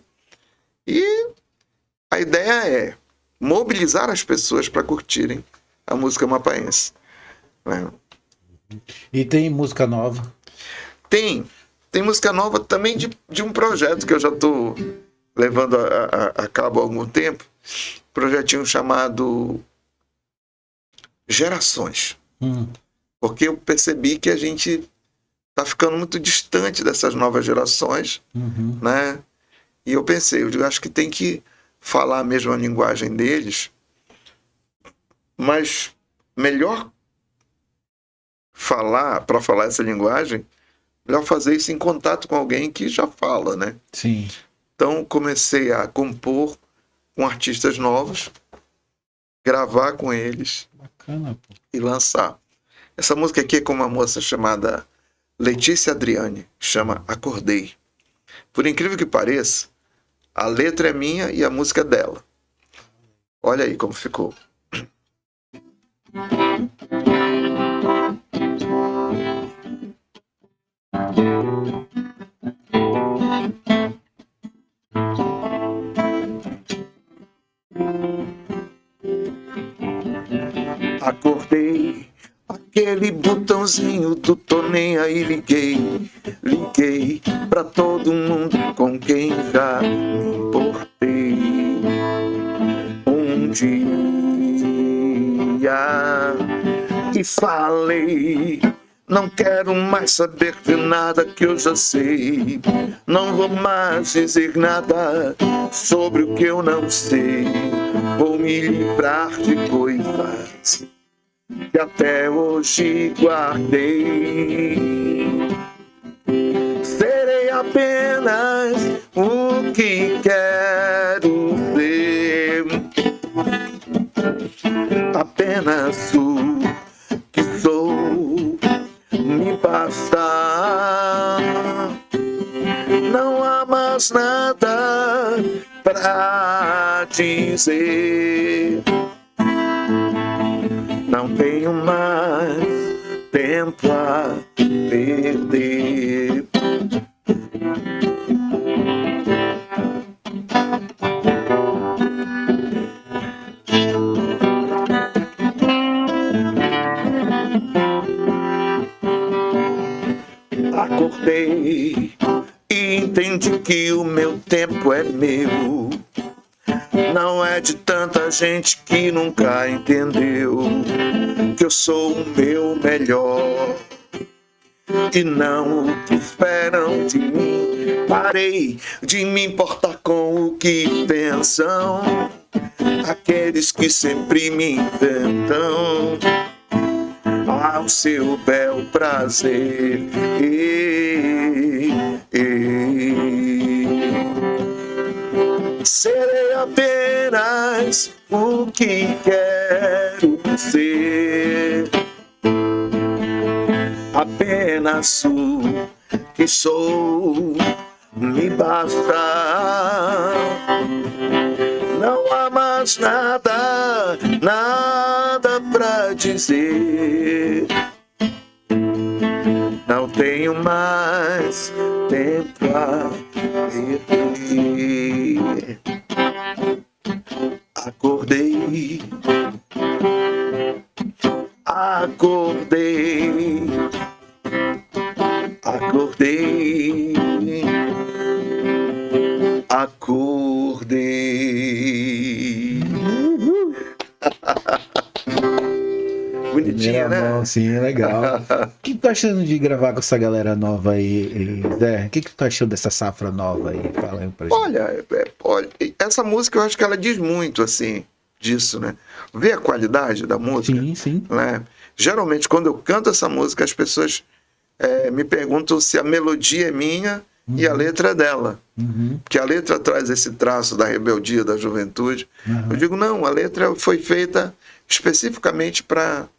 E a ideia é mobilizar as pessoas para curtirem a música mapaense, né? E tem música nova? Tem música nova também de um projeto que eu já estou levando a cabo há algum tempo. Projetinho chamado Gerações. Porque eu percebi que a gente está ficando muito distante dessas novas gerações, Uhum. né? E eu pensei, eu acho que tem que falar a mesma linguagem deles, mas melhor para falar essa linguagem, melhor fazer isso em contato com alguém que já fala, né? Sim. Então comecei a compor com artistas novos, gravar com eles Bacana, pô. e lançar. Essa música aqui é com uma moça chamada Letícia Adriane, chama Acordei. Por incrível que pareça, a letra é minha e a música é dela. Olha aí como ficou. Acordei, aquele botãozinho do tô nem aí liguei. Liguei pra todo mundo com quem já me importei. Um dia e falei, não quero mais saber de nada que eu já sei. Não vou mais dizer nada sobre o que eu não sei. Vou me livrar de coisas que até hoje guardei. Serei apenas o que quero ser, apenas o que sou, me basta. Não há mais nada pra dizer. Não tenho mais tempo a perder. Acordei e entendi que o meu tempo é meu. Não é de tanta gente que nunca entendeu que eu sou o meu melhor e não o que esperam de mim. Parei de me importar com o que pensam aqueles que sempre me inventam ao seu bel prazer. Serei apenas o que quero ser, apenas o que sou, me basta. Não há mais nada, nada pra dizer. Não tenho mais tempo a perder. Acordei, acordei, acordei, acordei. Bonitinha, né? Sim, legal. O que tu tá achando de gravar com essa galera nova aí, Zé? O que tu tá achando dessa safra nova aí? Fala aí pra gente. Olha, essa música eu acho que ela diz muito, assim, disso, né? Vê a qualidade da música? Sim, sim. Né? Geralmente, quando eu canto essa música, as pessoas me perguntam se a melodia é minha e a letra é dela. Porque a letra traz esse traço da rebeldia, da juventude. Eu digo, não, a letra foi feita especificamente para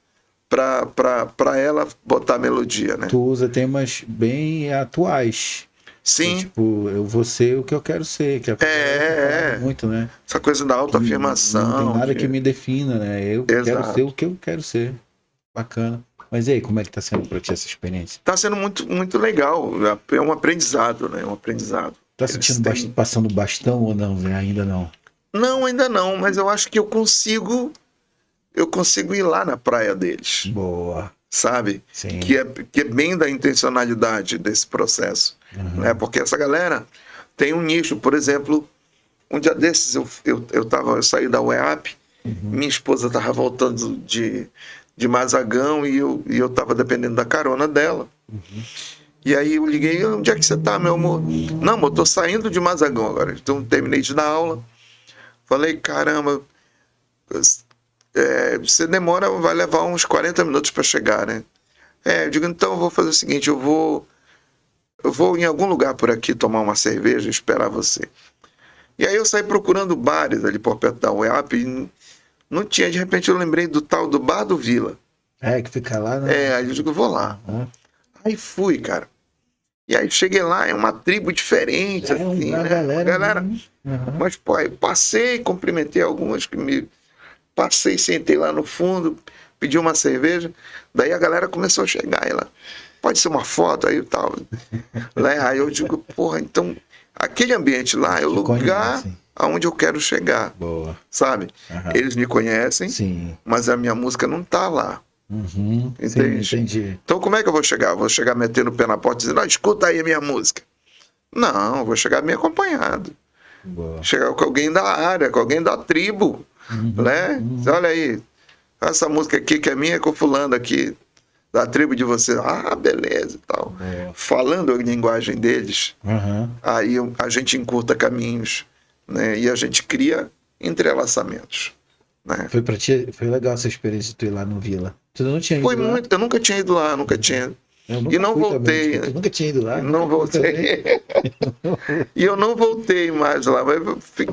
ela botar melodia, né? Tu usa temas bem atuais. Sim. Tipo, eu vou ser o que eu quero ser. Que muito, né? Essa coisa da autoafirmação. Não tem nada que me defina, né? Eu quero Exato. ser o que eu quero ser. Bacana. Mas e aí, como é que tá sendo pra ti essa experiência? Tá sendo muito, muito legal. É um aprendizado, né? Um aprendizado. Tá sentindo passando bastão ou não, Zé? Ainda não? Não, ainda não, mas eu acho que eu consigo ir lá na praia deles. Boa. Sabe? Sim. Que é bem da intencionalidade desse processo. Né? Porque essa galera tem um nicho. Por exemplo, um dia desses eu saí da UEAP, minha esposa estava voltando de Mazagão e eu estava dependendo da carona dela. E aí eu liguei, onde é que você tá, meu amor? Não, amor, tô saindo de Mazagão agora. Então terminei de dar aula. Falei, caramba, você demora, vai levar uns 40 minutos para chegar, né? Eu digo, então eu vou fazer o seguinte, eu vou eu vou em algum lugar por aqui tomar uma cerveja e esperar você. E aí eu saí procurando bares ali por perto da UEAP e não tinha. De repente eu lembrei do tal do Bar do Vila. Que fica lá, né? Aí eu digo, vou lá. Aí fui, cara. E aí cheguei lá, é uma tribo diferente, assim, uma né? galera. Mas, pô, aí passei, cumprimentei algumas que me... Passei, sentei lá no fundo, pedi uma cerveja. Daí a galera começou a chegar. Ela, pode ser uma foto aí e tal. Né? Aí eu digo, porra, então... Aquele ambiente lá é o lugar aonde eu quero chegar. Boa. Sabe? Eles me conhecem, Sim. mas a minha música não tá lá. Entende? Sim, entendi. Então como é que eu vou chegar? Vou chegar metendo o pé na porta e dizendo, escuta aí a minha música. Não, eu vou chegar bem acompanhado. Boa. Chegar com alguém da área, com alguém da tribo. Né? Olha aí, essa música aqui que é minha, é com o fulano aqui, da tribo de você. Ah, beleza e tal. Boa. Falando a linguagem deles, aí a gente encurta caminhos, né? E a gente cria entrelaçamentos. Né? Foi pra ti, foi legal essa experiência de tu ir lá no Vila. Tu não tinha ido Foi lá? muito, eu nunca tinha ido lá, nunca tinha. E não voltei. Eu nunca tinha ido lá. Não voltei. E eu não voltei mais lá, mas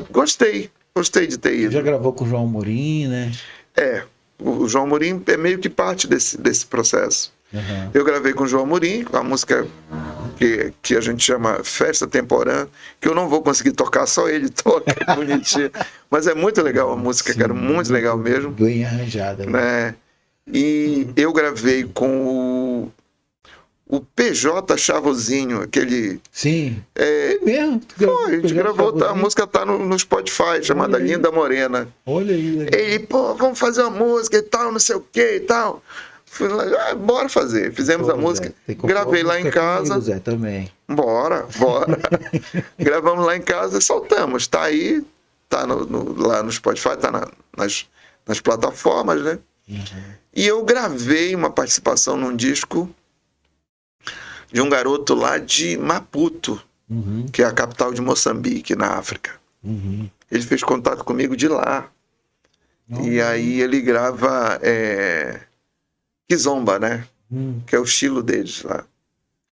gostei de ter ido. Tu já gravou com o João Amorim, né? O João Amorim é meio que parte desse processo. Eu gravei com o João Amorim, a música que a gente chama Festa Temporã, que eu não vou conseguir tocar, só ele toca, bonitinho. Mas é muito legal a música, cara, muito legal mesmo. Bem arranjada. Né? E eu gravei com o PJ Chavozinho, aquele... Sim. Mesmo? Foi, a gente gravou, a música tá no Spotify, chamada Linda Morena. Olha aí, legal. Ele, pô, vamos fazer uma música e tal, não sei o que e tal. Fui lá, bora fazer. Fizemos a música, gravei lá em casa. Zé, também. Bora. Gravamos lá em casa e soltamos. Tá aí, tá lá no Spotify, tá nas plataformas, né? E eu gravei uma participação num disco de um garoto lá de Maputo, que é a capital de Moçambique, na África. Ele fez contato comigo de lá. E aí ele grava Kizomba, né? Que é o estilo deles lá.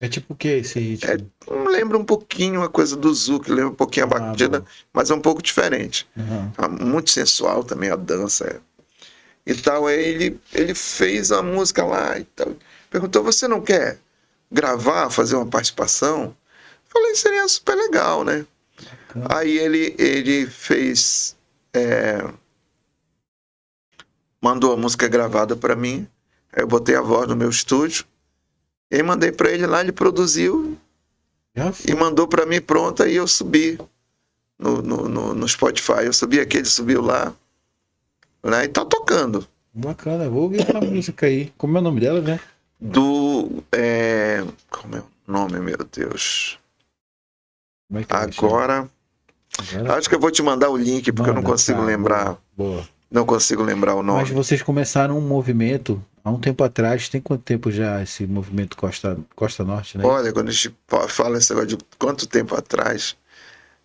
É tipo o que esse ritmo? Lembra um pouquinho a coisa do Zouk, lembra um pouquinho a batida, mas é um pouco diferente. Muito sensual também a dança. E tal, aí ele fez a música lá e tal. Perguntou, você não quer gravar, fazer uma participação? Falei, seria super legal, né? Aí ele fez... mandou a música gravada para mim. Aí eu botei a voz no meu estúdio. E aí mandei para ele lá, ele produziu e mandou para mim pronta e eu subi no Spotify. Eu subi aqui, ele subiu lá. Né? E tá tocando. Bacana, vou ouvir essa música aí. Como é o nome dela, né? Como é o nome, meu Deus? Como é que Agora, acho que eu vou te mandar o link, porque eu não consigo lembrar. Boa. Não consigo lembrar o nome. Mas vocês começaram um movimento há um tempo atrás. Tem quanto tempo já esse movimento Costa Norte, né? Olha, quando a gente fala esse negócio de quanto tempo atrás,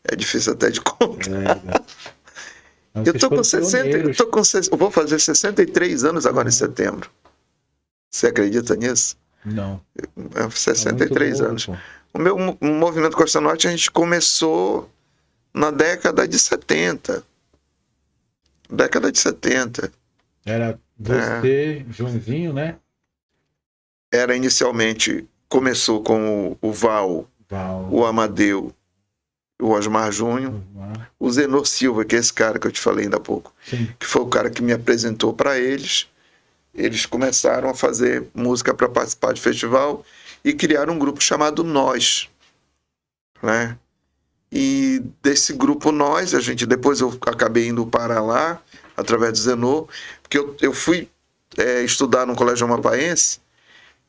é difícil até de contar. Eu tô com 60, eu vou fazer 63 anos agora em setembro. Você acredita nisso? Não. 63 anos. O meu movimento Costa Norte a gente começou na década de 70. Década de 70. Era você, Joãozinho, né? Era inicialmente, começou com o Val, o Amadeu, o Osmar Júnior, o Zenor Silva, que é esse cara que eu te falei ainda há pouco. Sim. Que foi o cara que me apresentou para eles. Eles começaram a fazer música para participar de festival e criaram um grupo chamado Nós, né? E desse grupo Nós, depois eu acabei indo para lá, através do Zenor, porque eu fui estudar no Colégio Amapaense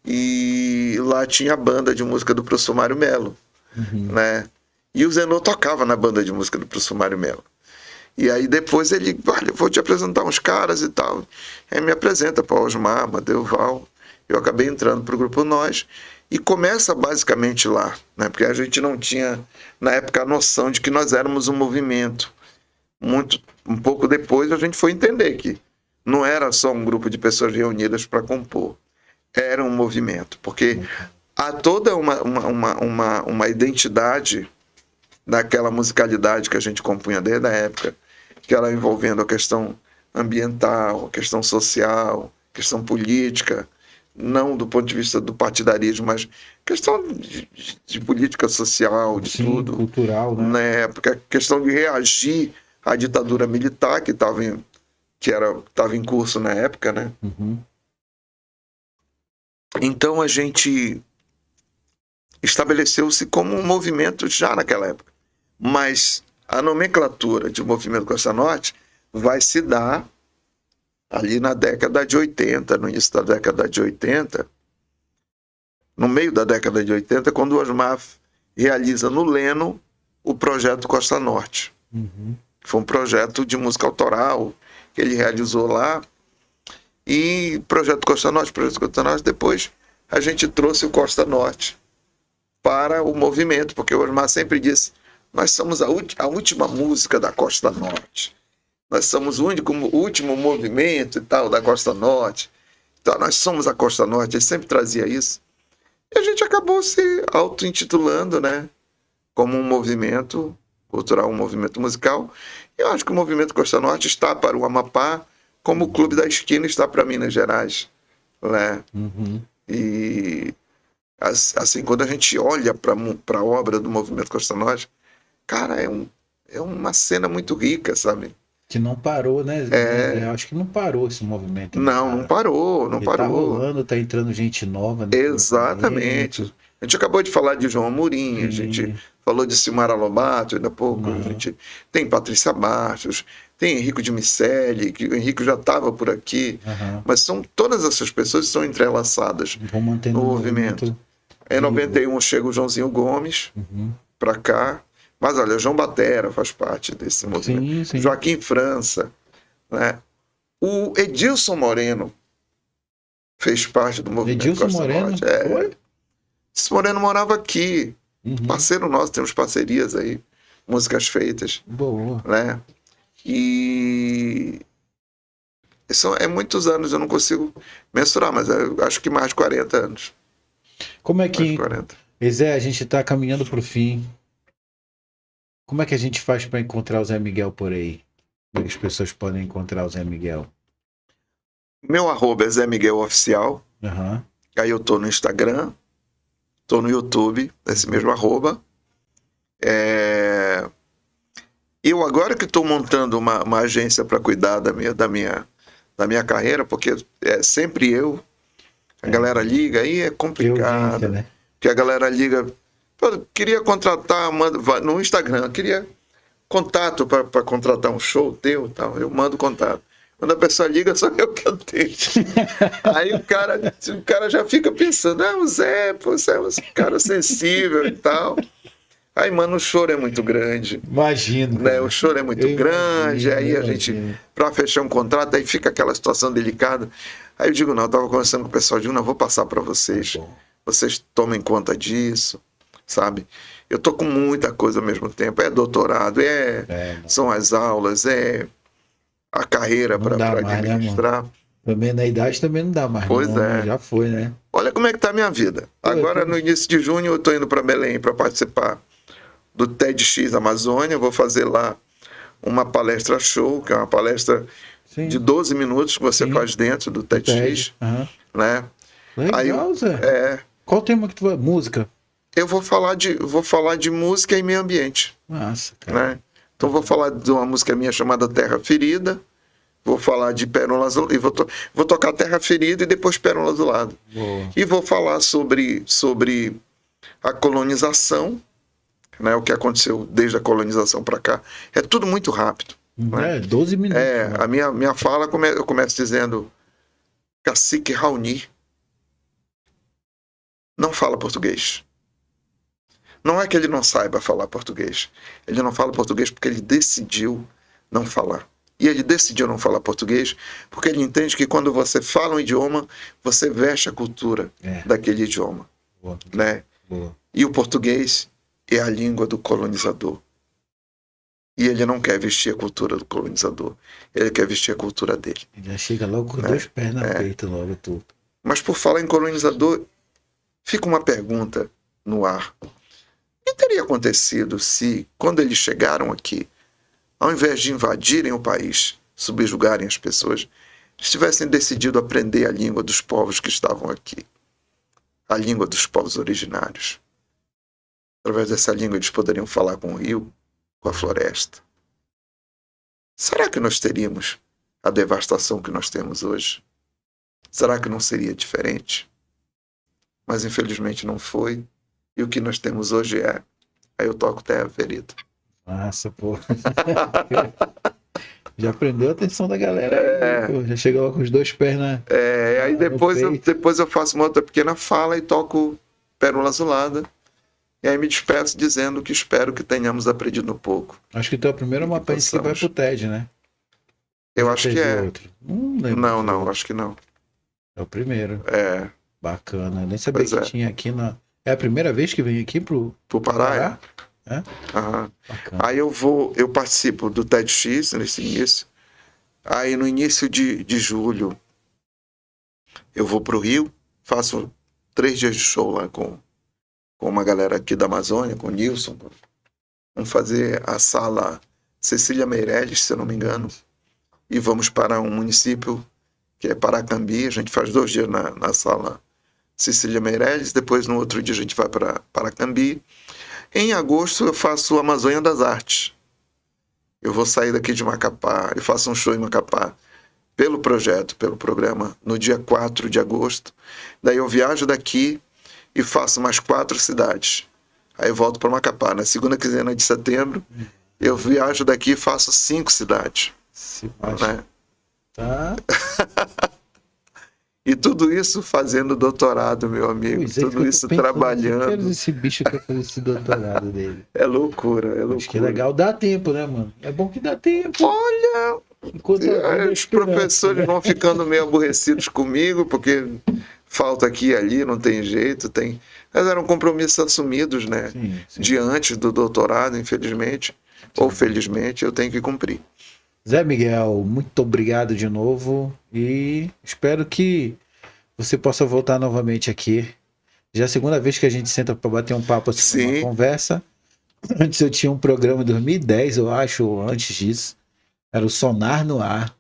e lá tinha a banda de música do professor Mário Melo, né? E o Zenor tocava na banda de música do professor Mário Melo. E aí depois ele, olha, eu vou te apresentar uns caras e tal. Aí me apresenta para o Osmar, Amadeu, Val. Eu acabei entrando para o grupo Nós. E começa basicamente lá, né? Porque a gente não tinha, na época, a noção de que nós éramos um movimento. Um pouco depois a gente foi entender que não era só um grupo de pessoas reunidas para compor. Era um movimento, porque há toda uma identidade daquela musicalidade que a gente compunha desde a época, que ela envolvendo a questão ambiental, a questão social, a questão política, não do ponto de vista do partidarismo, mas questão de política social, de Sim, tudo. cultural, né? Né? Porque a questão de reagir à ditadura militar que estava em curso na época, né? Uhum. Então a gente estabeleceu-se como um movimento já naquela época. Mas a nomenclatura de movimento Costa Norte vai se dar ali na década de 80, no início da década de 80, no meio da década de 80, quando o Osmar realiza no Leno o projeto Costa Norte. Uhum. Foi um projeto de música autoral que ele realizou lá. E projeto Costa Norte, depois a gente trouxe o Costa Norte para o movimento, porque o Osmar sempre disse: nós somos a última música da Costa Norte. Nós somos o último movimento e tal da Costa Norte. Então nós somos a Costa Norte. Ele sempre trazia isso. E a gente acabou se auto-intitulando, né, como um movimento cultural, um movimento musical. E eu acho que o movimento Costa Norte está para o Amapá, como o Clube da Esquina está para Minas Gerais, né? Uhum. E assim, quando a gente olha para a obra do movimento Costa Norte, cara, é uma cena muito rica, sabe? Que não parou, né? Eu acho que não parou esse movimento. Não parou, não Ele parou. Tá rolando, tá entrando gente nova. Exatamente. Movimento. A gente acabou de falar de João Amorim, a gente falou de Silmara Lobato ainda há pouco, a gente tem Patrícia Bastos, tem Henrico de Miceli, que o Henrico já estava por aqui, mas são todas essas pessoas que estão entrelaçadas mantendo no movimento. Em 91 chega o Joãozinho Gomes para cá, mas olha, João Batera faz parte desse movimento, sim. Joaquim França, né? O Edilson Moreno fez parte do movimento Edilson Costa Moreno? Norte. Foi? Edilson Moreno morava aqui, parceiro nosso, temos parcerias aí, músicas feitas. Boa. Né? E isso é muitos anos, eu não consigo mensurar, mas eu acho que mais de 40 anos. Como é que, Zé, a gente está caminhando para o fim. Como é que a gente faz para encontrar o Zé Miguel por aí? Como é que as pessoas podem encontrar o Zé Miguel? Meu arroba é Zé Miguel Oficial. Aí eu tô no Instagram, tô no YouTube, esse mesmo arroba. Eu agora que estou montando uma agência para cuidar da minha carreira, porque é sempre eu. A galera liga, aí é complicado. Urgência, né? Porque a galera liga, queria contratar, no Instagram, queria contato para contratar um show teu, tal. Eu mando contato. Quando a pessoa liga, só eu que atendo. Aí o cara já fica pensando, o Zé, você é um cara sensível e tal. Aí, mano, o choro é muito grande. Imagino. Né? O choro é muito grande. Aí a gente, para fechar um contrato, aí fica aquela situação delicada. Aí eu digo, não, eu estava conversando com o pessoal, eu digo, não, vou passar para vocês. Vocês tomem conta disso, sabe? Eu tô com muita coisa ao mesmo tempo. É doutorado, são as aulas, é a carreira para administrar. Né, também na idade também não dá mais. Pois né? Já foi, né? Olha como é que tá a minha vida. Agora, no início de junho, eu tô indo para Belém para participar do TEDx Amazônia. Eu vou fazer lá uma palestra show, que é uma palestra de 12 minutos que você faz dentro do TEDx. Né? Legal, Zé. Qual o tema que tu vai? Música? Eu vou falar de música e meio ambiente. Nossa, cara. Né? Então vou falar de uma música minha chamada Terra Ferida, vou falar de Pérola Azul, e vou tocar Terra Ferida e depois Pérola Azulada. E vou falar sobre a colonização, né, o que aconteceu desde a colonização para cá. É tudo muito rápido. Né? 12 minutos. A minha fala, eu começo dizendo: Cacique Raoni não fala português. Não é que ele não saiba falar português. Ele não fala português porque ele decidiu não falar. E ele decidiu não falar português porque ele entende que quando você fala um idioma, você veste a cultura daquele idioma. Né? E o português é a língua do colonizador. E ele não quer vestir a cultura do colonizador. Ele quer vestir a cultura dele. Ele já chega logo com 2 pés na peito, logo tudo. Mas por falar em colonizador, fica uma pergunta no ar. O que teria acontecido se, quando eles chegaram aqui, ao invés de invadirem o país, subjugarem as pessoas, eles tivessem decidido aprender a língua dos povos que estavam aqui, a língua dos povos originários? Através dessa língua eles poderiam falar com o rio, com a floresta. Será que nós teríamos a devastação que nós temos hoje? Será que não seria diferente? Mas infelizmente não foi. E o que nós temos hoje é... Aí eu toco terra ferida. Nossa, pô. Já prendeu a atenção da galera. Pô, já chegou com os dois pés na... Aí depois eu faço uma outra pequena fala e toco Pérola Azulada. E aí me despeço dizendo que espero que tenhamos aprendido um pouco. Acho que tu é o primeiro mapense que vai pro TED, né? Eu acho que é. Outro. Não, acho que não. É o primeiro. É. Bacana. Nem sabia que tinha aqui na... É a primeira vez que vem aqui pro Pará? É? Aham. Aí eu participo do TEDx nesse início. Aí no início de julho eu vou pro Rio, faço 3 dias de show lá com uma galera aqui da Amazônia, com o Nilson. Vamos fazer a sala Cecília Meirelles, se eu não me engano. E vamos para um município que é Paracambi. A gente faz 2 dias na sala Cecília Meirelles. Depois, no outro dia, a gente vai para Paracambi. Em agosto, eu faço Amazônia das Artes. Eu vou sair daqui de Macapá. Eu faço um show em Macapá pelo projeto, pelo programa, no dia 4 de agosto. Daí eu viajo daqui e faço mais 4 cidades. Aí eu volto para Macapá. Na segunda quinzena de setembro, eu viajo daqui e faço 5 cidades. Né? Tá. E tudo isso fazendo doutorado, meu amigo. Tudo isso trabalhando. Esse bicho quer fazer esse doutorado dele. É loucura, é loucura. Acho que é legal, dá tempo, né, mano? É bom que dá tempo. Olha, os professores vão ficando meio aborrecidos comigo, porque falta aqui e ali, não tem jeito. Mas eram compromissos assumidos, né? Sim. Diante do doutorado, infelizmente. Ou felizmente, eu tenho que cumprir. Zé Miguel, muito obrigado de novo e espero que você possa voltar novamente aqui. Já é a segunda vez que a gente senta para bater um papo assim, uma conversa. Antes eu tinha um programa em 2010, eu acho, ou antes disso. Era o Sonar no Ar.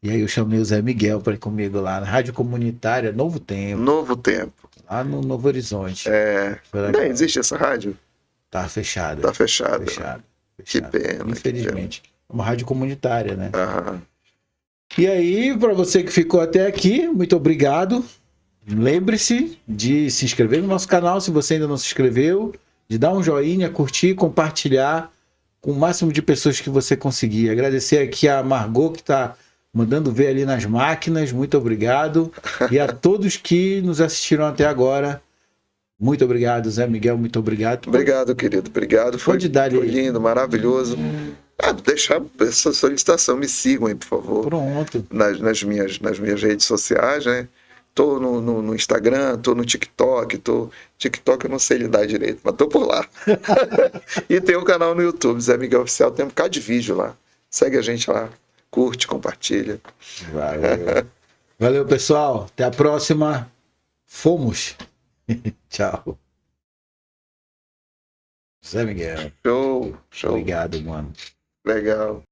E aí eu chamei o Zé Miguel para ir comigo lá na Rádio Comunitária Novo Tempo. Novo Tempo. Lá no Novo Horizonte. Não existe essa rádio? Tá fechada. Tá fechada. Fechada. Que pena. Infelizmente. É uma rádio comunitária, né? Aham. E aí, para você que ficou até aqui, muito obrigado. Lembre-se de se inscrever no nosso canal, se você ainda não se inscreveu, de dar um joinha, curtir, compartilhar com o máximo de pessoas que você conseguir. Agradecer aqui a Margot, que está mandando ver ali nas máquinas. Muito obrigado. E a todos que nos assistiram até agora. Muito obrigado, Zé Miguel, muito obrigado. Obrigado, querido, obrigado. Foi lindo, maravilhoso. Deixar essa solicitação, me sigam aí, por favor. Pronto. Nas minhas redes sociais, né? Tô no Instagram, tô no TikTok, TikTok eu não sei lidar direito, mas tô por lá. E tem um canal no YouTube, Zé Miguel Oficial, tem um bocado de vídeo lá. Segue a gente lá, curte, compartilha. Valeu. Valeu, pessoal. Até a próxima. Fomos. Tchau. Zé Miguel. Show. Obrigado, mano. Legal.